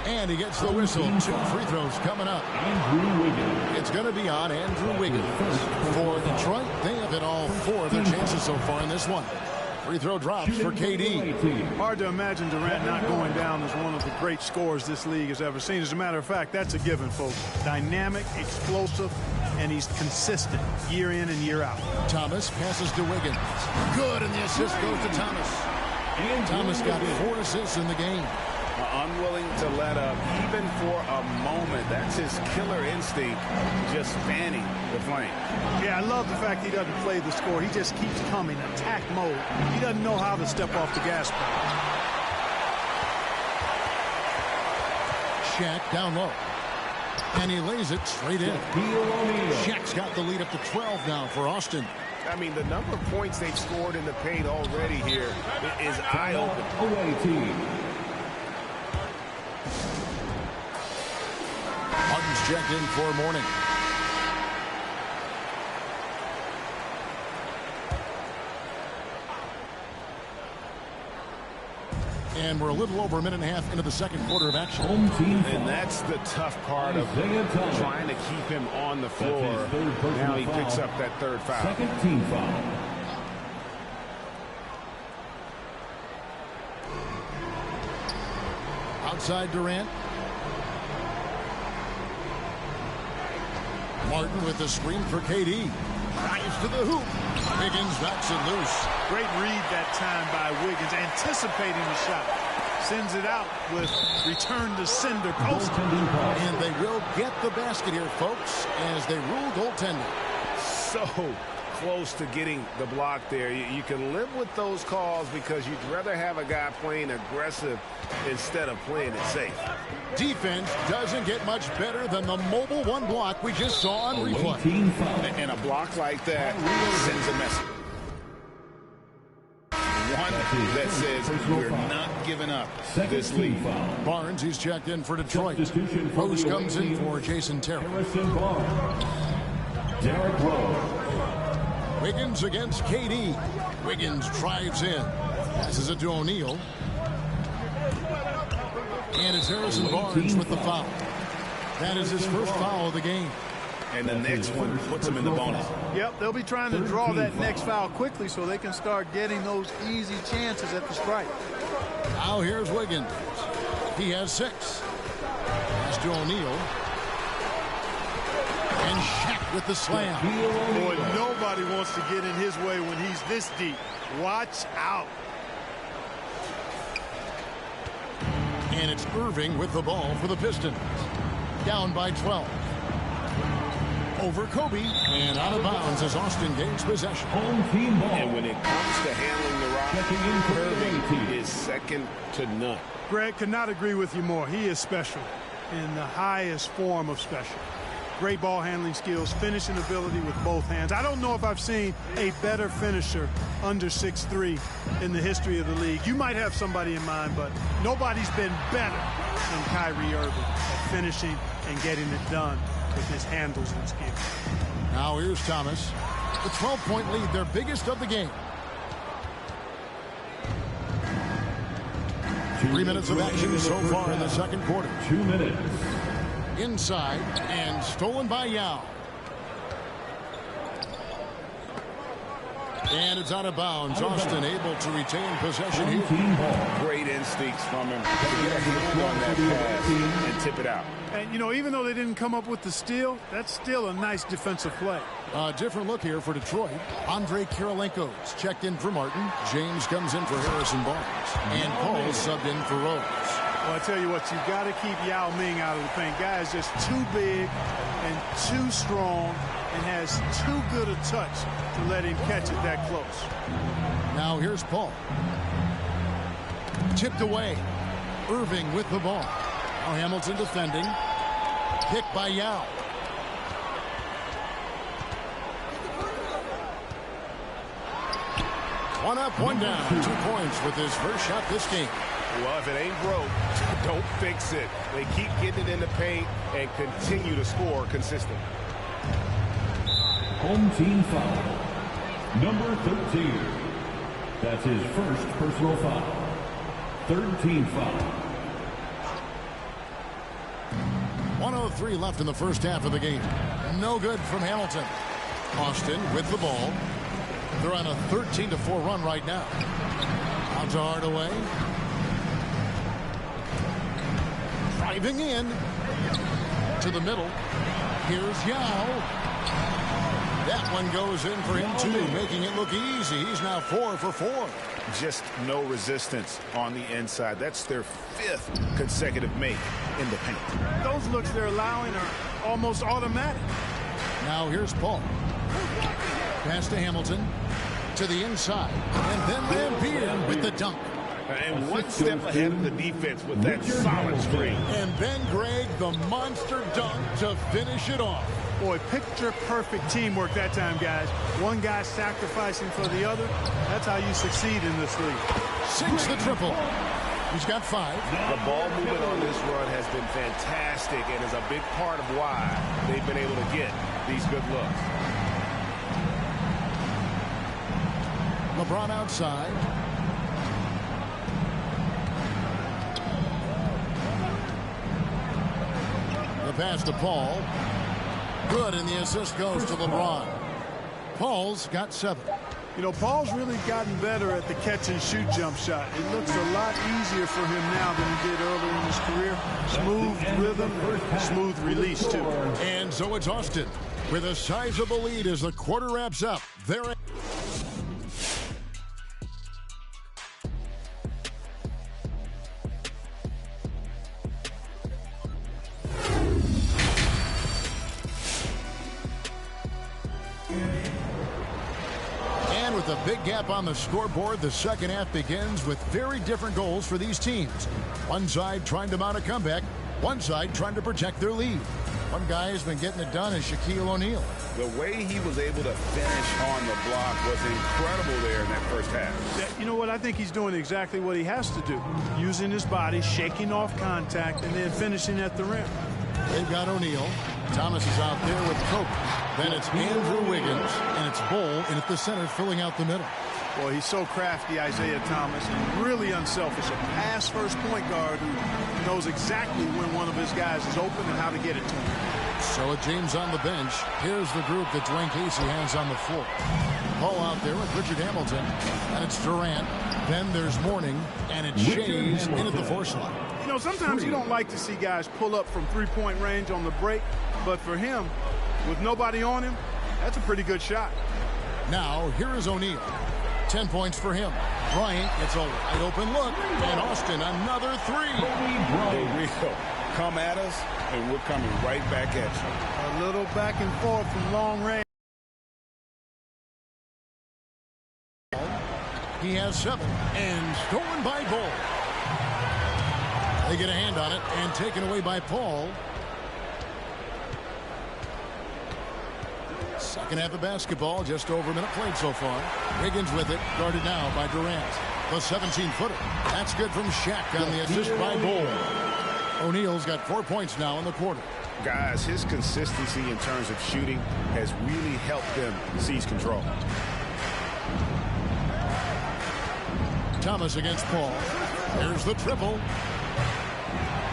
And he gets the whistle. 2 free throws coming up. Andrew Wiggins. It's going to be on Andrew Wiggins. For Detroit, they have hit all 4 of their chances so far in this one. Free throw drops for KD. Hard to imagine Durant not going down as one of the great scorers this league has ever seen. As a matter of fact, that's a given, folks. Dynamic, explosive, and he's consistent year in and year out. Thomas passes to Wiggins. Good, and the assist goes to Thomas. And Thomas got 4 assists in the game. Unwilling to let up, even for a moment. That's his killer instinct, just fanning the flame. Yeah, I love the fact he doesn't play the score. He just keeps coming, attack mode. He doesn't know how to step off the gas pedal. Shaq down low. And he lays it straight in. Shaq's got the lead up to 12 now for Austin. I mean, the number of points they've scored in the paint already here is eye-opening. Away team. Harden's checked in for Mourning. And we're a little over a minute and a half into the second quarter of action. And that's the tough part of trying to keep him on the floor. Now he picks up that third foul. Second team foul. Outside Durant. Martin with the screen for KD. Drives to the hoop. Wiggins knocks it loose. Great read that time by Wiggins, anticipating the shot. Sends it out with return to sender post. And they will get the basket here, folks, as they rule goaltending. So close to getting the block there. You can live with those calls because you'd rather have a guy playing aggressive instead of playing it safe. Defense doesn't get much better than the mobile one block we just saw on replay. And a block like that sends a message. One that says we're not giving up this lead. Barnes, he's checked in for Detroit. Rose comes in for Jason Terry. Derrick Rose. Wiggins against KD. Wiggins drives in. Passes it to O'Neal. And it's Harrison Barnes with the foul. That is his first foul of the game. And the next one puts him in the bonus. Yep, they'll be trying to draw that next foul quickly so they can start getting those easy chances at the strike. Now here's Wiggins. He has 6. Pass to O'Neal. And Shaq with the slam. Boy, nobody wants to get in his way when he's this deep. Watch out. And it's Irving with the ball for the Pistons. Down by 12. Over Kobe. And out of bounds as Austin gains possession. Home team ball. And when it comes to handling the rock, Irving is second to none. Greg, could not agree with you more. He is special in the highest form of special. Great ball handling skills, finishing ability with both hands. I don't know if I've seen a better finisher under 6'3" in the history of the league. You might have somebody in mind, but nobody's been better than Kyrie Irving at finishing and getting it done with his handles and skills. Now here's Thomas. The 12-point lead, their biggest of the game. 3 minutes of action so far in the second quarter. 2 minutes. Inside and stolen by Yao. And it's out of bounds. Austin able to retain possession here. Great instincts from him to get a hand on that pass and tip it out. And, you know, even though they didn't come up with the steal, that's still a nice defensive play. A different look here for Detroit. Andrei Kirilenko's checked in for Martin. James comes in for Harrison Barnes. And Paul subbed in for Rose. Well, I tell you what, you've got to keep Yao Ming out of the paint. Guy is just too big and too strong and has too good a touch to let him catch it that close. Now here's Paul. Tipped away. Irving with the ball. Now Hamilton defending. Picked by Yao. One up, one down. 2 points with his first shot this game. Well, if it ain't broke, don't fix it. They keep getting it in the paint and continue to score consistently. Home team foul. Number 13. That's his first personal foul. Third team foul. 1:03 left in the first half of the game. No good from Hamilton. Austin with the ball. They're on a 13-4 run right now. Out to Hardaway. Driving in to the middle. Here's Yao. That one goes in for him too, making it look easy. He's now 4 for 4. Just no resistance on the inside. That's their 5th consecutive make in the paint. Those looks they're allowing are almost automatic. Now here's Paul. Pass to Hamilton. To the inside. And then Lampier with the dunk. And one step ahead of the defense with that solid screen. And then Greg, the monster dunk to finish it off. Boy, picture-perfect teamwork that time, guys. One guy sacrificing for the other. That's how you succeed in this league. Sinks the triple. He's got 5. The ball movement on this run has been fantastic and is a big part of why they've been able to get these good looks. LeBron outside. pass to Paul. Good, and the assist goes to LeBron. Paul's got 7. You know, Paul's really gotten better at the catch-and-shoot jump shot. It looks a lot easier for him now than he did earlier in his career. Smooth rhythm, smooth release, too. And so it's Austin with a sizable lead as the quarter wraps up. They're with a big gap on the scoreboard, the second half begins with very different goals for these teams. One side trying to mount a comeback, one side trying to protect their lead. One guy has been getting it done is Shaquille O'Neal. The way he was able to finish on the block was incredible there in that first half. Yeah, you know what? I think he's doing exactly what he has to do. Using his body, shaking off contact, and then finishing at the rim. They've got O'Neal. Thomas is out there with Kobe. Then it's Andrew Wiggins, and it's Bull in at the center filling out the middle. Boy, he's so crafty, Isaiah Thomas, and really unselfish. A pass-first point guard who knows exactly when one of his guys is open and how to get it to him. So with James on the bench, here's the group that Dwayne Casey has on the floor. Paul out there with Richard Hamilton, and it's Durant. Then there's Mourning, and it's Shays in at the 4 slot. You know, sometimes you don't like to see guys pull up from three-point range on the break, but for him, with nobody on him, that's a pretty good shot. Now, here is O'Neal. 10 points for him. Bryant gets a wide open look, and Austin another 3. Real. Come at us, and we're coming right back at you. A little back and forth from long range. He has 7, and stolen by Bull. They get a hand on it, and taken away by Paul. Second half of basketball, just over a minute played so far. Wiggins with it, guarded now by Durant. The 17-footer. That's good from Shaq on the assist by Bull. O'Neal's got 4 points now in the quarter. Guys, his consistency in terms of shooting has really helped them seize control. Thomas against Paul. There's the triple.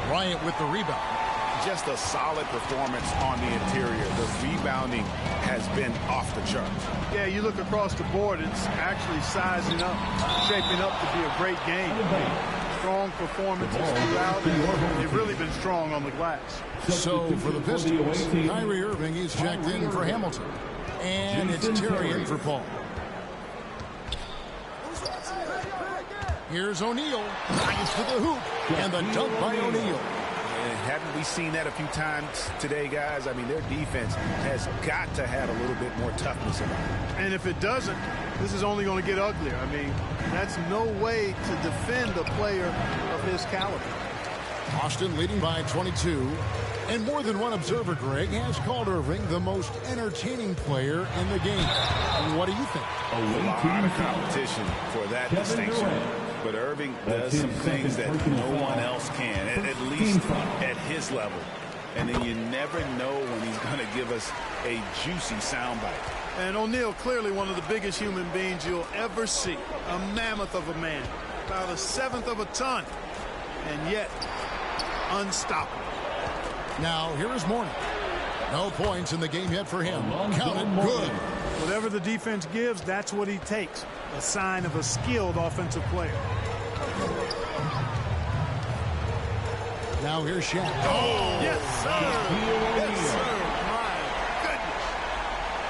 Bryant with the rebound. Just a solid performance on the interior. The rebounding has been off the charts. Yeah, you look across the board, it's actually sizing up, shaping up to be a great game. Strong performances throughout, and they've really been strong on the glass. So for the Pistons, Kyrie Irving is checked in for Hamilton. And it's Terry in for Paul. Here's O'Neal. Drives to the hoop. And the dunk by O'Neal. Haven't we seen that a few times today, guys? I mean, their defense has got to have a little bit more toughness about it. And if it doesn't, this is only going to get uglier. I mean, that's no way to defend a player of his caliber. Austin leading by 22. And more than one observer, Greg, has called Irving the most entertaining player in the game. What do you think? A lot of competition for that distinction. But Irving does some things that no one else can, at least at his level. And then you never know when he's going to give us a juicy soundbite. And O'Neal, clearly one of the biggest human beings you'll ever see. A mammoth of a man. About 1/7 of a ton. And yet, unstoppable. Now, here is Mourning. No points in the game yet for him. Counted good. Whatever the defense gives, that's what he takes. A sign of a skilled offensive player. Now here's Shaq. Oh, yes, sir. Yes, sir. My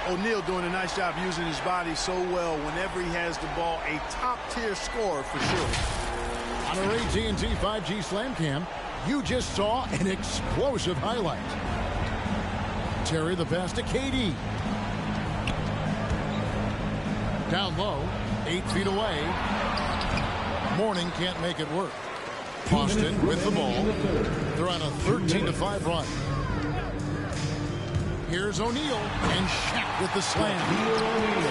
goodness. O'Neal doing a nice job using his body so well whenever he has the ball. A top-tier scorer for sure. On our AT&T 5G Slam Cam, you just saw an explosive highlight. Terry the pass to KD. Down low, 8 feet away. Mourning can't make it work. Austin with the ball. They're on a 13-5 run. Here's O'Neal and Shaq with the slam.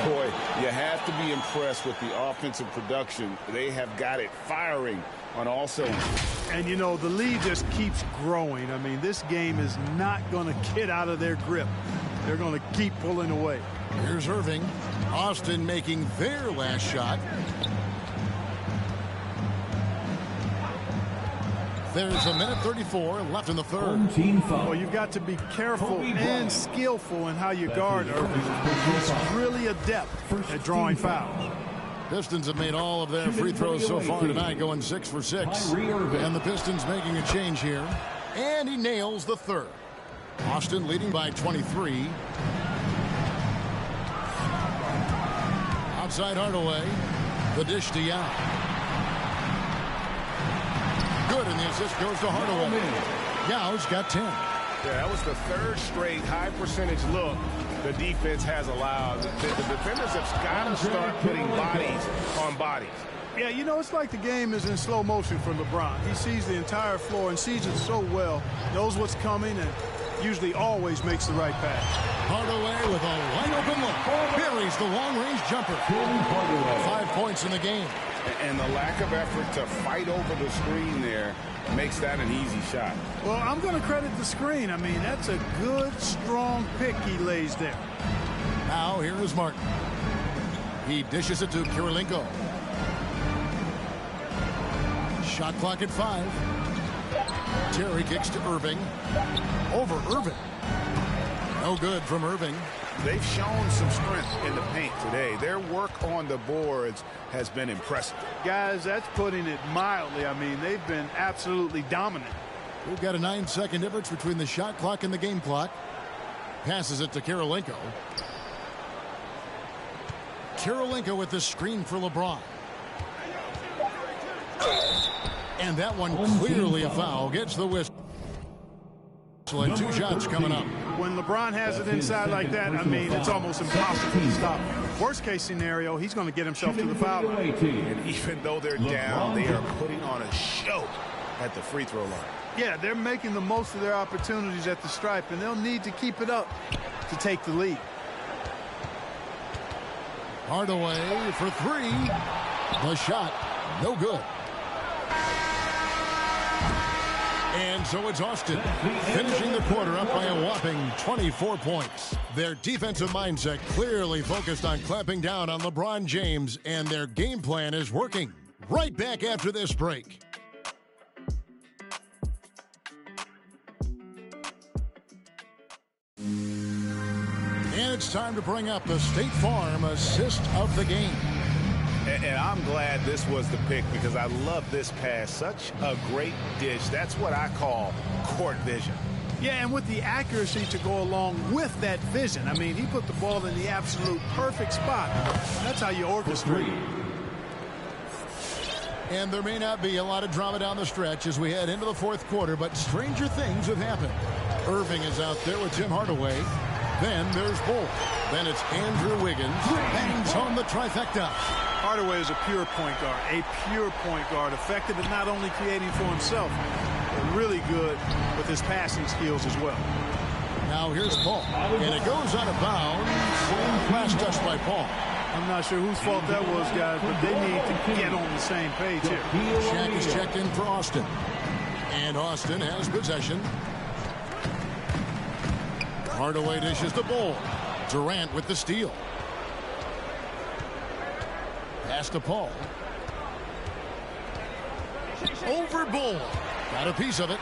Boy, you have to be impressed with the offensive production. They have got it firing on all cylinders. And, you know, the lead just keeps growing. I mean, this game is not going to get out of their grip. They're going to keep pulling away. Here's Irving. Austin making their last shot. There's a minute 34 left in the third. Well, you've got to be careful and skillful in how you guard Irving. He's really adept at drawing fouls. Pistons have made all of their free throws so far tonight, going 6 for 6. And the Pistons making a change here. And he nails the third. Austin leading by 23. Outside Hardaway. The dish to Yao. Good, and the assist goes to Hardaway. Yao's got 10. Yeah, that was the third straight high percentage look the defense has allowed. The defenders have got to start putting bodies on bodies. Yeah, you know, it's like the game is in slow motion for LeBron. He sees the entire floor and sees it so well, knows what's coming, and usually always makes the right pass. Hardaway with a wide open look. Buries the long-range jumper. 5 points in the game. And the lack of effort to fight over the screen there makes that an easy shot. Well, I'm going to credit the screen. I mean, that's a good, strong pick he lays there. Now here is Martin. He dishes it to Kirilenko. Shot clock at 5. Terry kicks to Irving. Over Irving. No good from Irving. They've shown some strength in the paint today. Their work on the boards has been impressive. Guys, that's putting it mildly. I mean, they've been absolutely dominant. We've got a 9-second difference between the shot clock and the game clock. Passes it to Kirilenko. Kirilenko with the screen for LeBron. And that one clearly a foul. Gets the whistle. So 2 shots coming up. When LeBron has it inside like that, I mean, it's almost impossible to stop. Worst case scenario, he's going to get himself to the foul line. And even though they're down, they are putting on a show at the free throw line. Yeah, they're making the most of their opportunities at the stripe, and they'll need to keep it up to take the lead. Hardaway for 3. The shot, no good. And so it's Austin finishing the quarter up by a whopping 24 points. Their defensive mindset clearly focused on clamping down on LeBron James, and their game plan is working. Right back after this break. And it's time to bring up the State Farm assist of the game. And I'm glad this was the pick because I love this pass. Such a great dish. That's what I call court vision. Yeah, and with the accuracy to go along with that vision. I mean, he put the ball in the absolute perfect spot. That's how you orchestrate. And there may not be a lot of drama down the stretch as we head into the fourth quarter, but stranger things have happened. Irving is out there with Tim Hardaway. Then there's Bull. Then it's Andrew Wiggins. Bangs home the trifecta. Hardaway is a pure point guard, effective at not only creating for himself, but really good with his passing skills as well. Now here's Paul, and it goes out of bounds. Last touch by Paul. I'm not sure whose fault that was, guys, but they need to get on the same page here. Shaq is checked in for Austin, and Austin has possession. Hardaway dishes the Bull. Durant with the steal. Pass to Paul. Over Bull. Got a piece of it.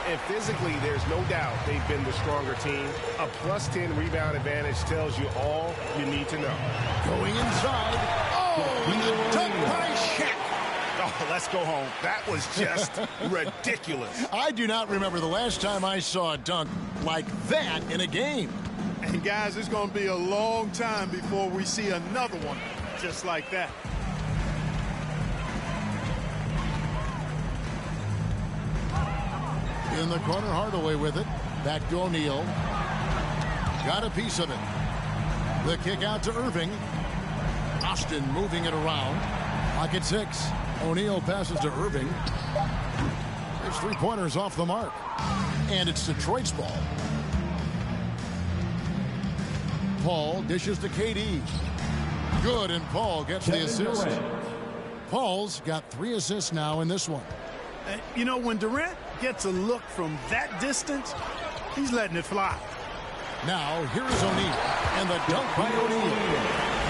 And physically, there's no doubt they've been the stronger team. A +10 rebound advantage tells you all you need to know. Going inside. Oh, and the dunk by Shaq. Oh, let's go home. That was just ridiculous. I do not remember the last time I saw a dunk like that in a game. And guys, it's going to be a long time before we see another one just like that. In the corner, Hardaway with it. Back to O'Neal. Got a piece of it. The kick out to Irving. Austin moving it around. Clock at 6. O'Neal passes to Irving. His 3-pointers off the mark. And it's Detroit's ball. Paul dishes to KD. Good, and Paul gets the assist. Paul's got 3 assists now in this one. You know, when Durant gets a look from that distance, he's letting it fly. Now, here is O'Neal, and the dunk by O'Neal.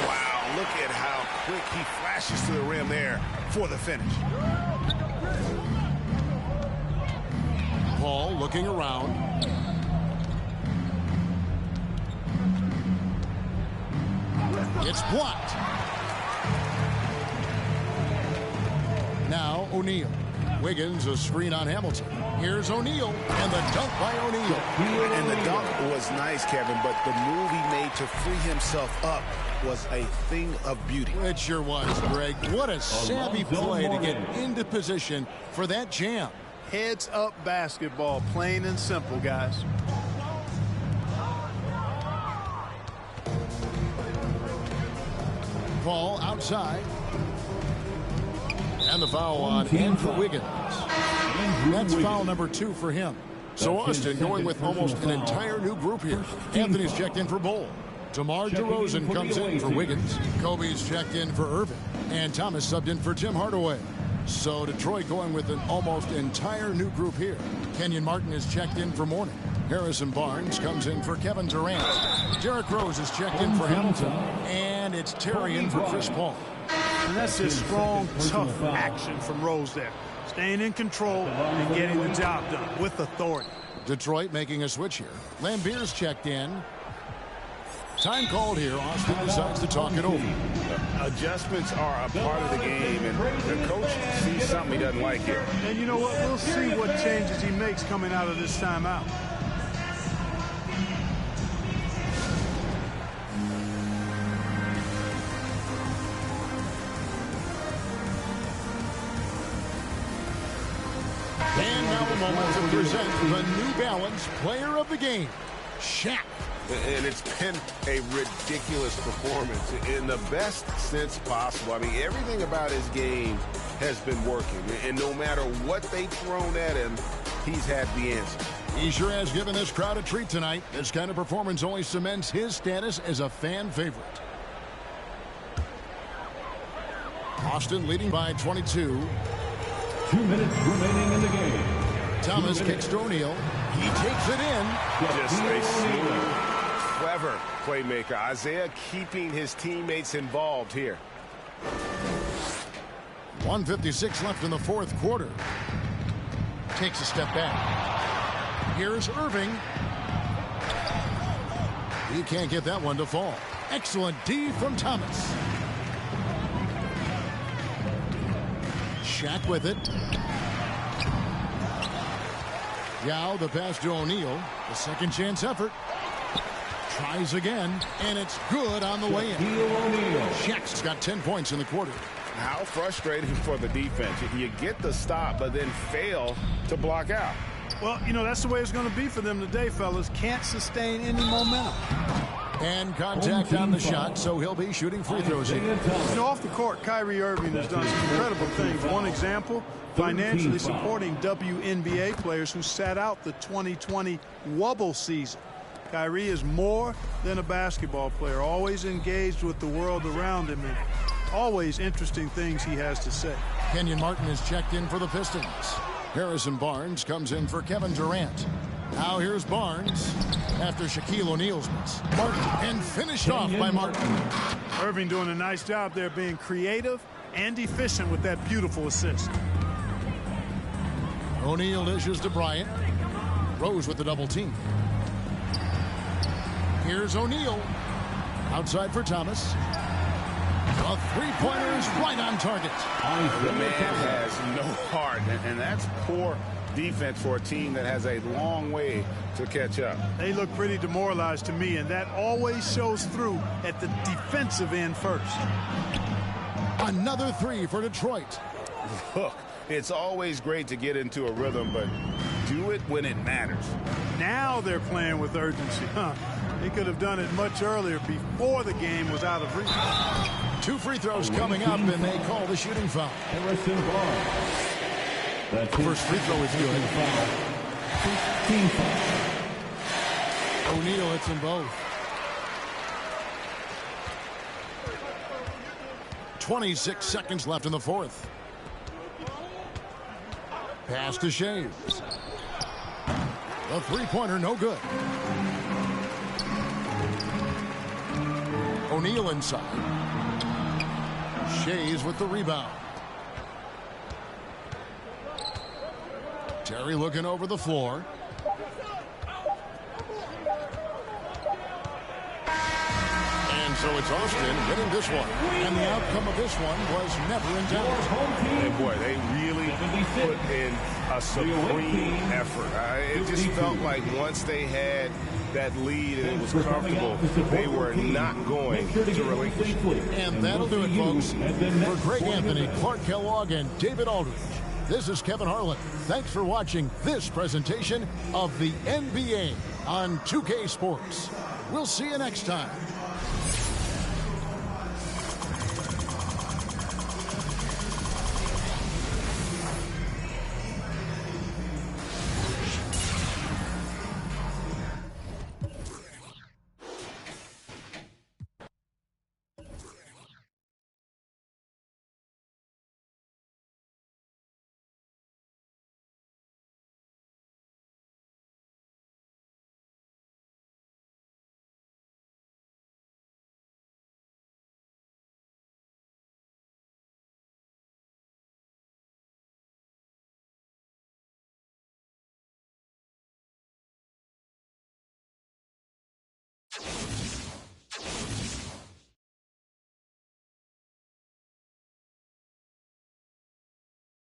Wow, look at how quick he flashes to the rim there for the finish. Paul looking around. It's blocked. Now O'Neal. Wiggins, a screen on Hamilton. Here's O'Neal, and the dunk by O'Neal. And the dunk was nice, Kevin, but the move he made to free himself up was a thing of beauty. It sure was, Greg. What a savvy play to get into position for that jam. Heads up basketball, plain and simple, guys. Paul outside. And the foul on Andrew Wiggins. That's foul number 2 for him. So Austin going with almost an entire new group here. Anthony's checked in for Bull. DeMar DeRozan comes in for Wiggins. Kobe's checked in for Irving. And Thomas subbed in for Tim Hardaway. So Detroit going with an almost entire new group here. Kenyon Martin is checked in for Mourning. Harrison Barnes comes in for Kevin Durant. Derrick Rose is checked in for Hamilton. And it's Terry in for Chris Paul. And that's his strong, tough action from Rose there. Staying in control and getting the job done with authority. Detroit making a switch here. Lambier's checked in. Time called here. Austin decides to talk it over. Adjustments are a part of the game, and the coach sees something he doesn't like here. And you know what? We'll see what changes he makes coming out of this timeout. And now the moment to present the New Balance Player of the Game, Shaq. And it's been a ridiculous performance in the best sense possible. I mean, everything about his game has been working. And no matter what they've thrown at him, he's had the answer. He sure has given this crowd a treat tonight. This kind of performance only cements his status as a fan favorite. Austin leading by 22. 2 minutes remaining in the game. Thomas kicks to O'Neal. He takes it in. Just a smooth, clever playmaker. Isaiah keeping his teammates involved here. 1:56 left in the fourth quarter. Takes a step back. Here's Irving. He can't get that one to fall. Excellent D from Thomas. Shaq with it. Yao, the pass to O'Neal. The second chance effort. Tries again, and it's good on the way in. Shaq's got 10 points in the quarter. How frustrating for the defense. You get the stop, but then fail to block out. Well, you know, that's the way it's going to be for them today, fellas. Can't sustain any momentum. And contact on the shot, so he'll be shooting free throws here. You know, off the court, Kyrie Irving has done some incredible things. One example, financially supporting WNBA players who sat out the 2020 Wubble season. Kyrie is more than a basketball player, always engaged with the world around him, and always interesting things he has to say. Kenyon Martin is checked in for the Pistons. Harrison Barnes comes in for Kevin Durant. Now here's Barnes after Shaquille O'Neal's miss. Martin, and finished off by Martin. Irving doing a nice job there, being creative and efficient with that beautiful assist. O'Neal dishes to Bryant. Rose with the double team. Here's O'Neal. Outside for Thomas. A three-pointer is right on target. The man has no heart, and that's poor defense for a team that has a long way to catch up. They look pretty demoralized to me, and that always shows through at the defensive end first. Another three for Detroit. Look, it's always great to get into a rhythm, but do it when it matters. Now they're playing with urgency, huh? They could have done it much earlier before the game was out of reach. 2 free throws coming up, and they call the shooting foul. First free throw is good. O'Neal hits them both. 26 seconds left in the fourth. Pass to Shays. The three-pointer, no good. O'Neal inside. Shays with the rebound. Terry looking over the floor. And so it's Austin winning this one. And the outcome of this one was never in doubt. And boy, they really put in a supreme effort. It just felt like once they had that lead and it was comfortable, they were not going to relinquish it. And that'll do it, folks. For Greg Anthony, Clark Kellogg, and David Aldridge, this is Kevin Harlan. Thanks for watching this presentation of the NBA on 2K Sports. We'll see you next time.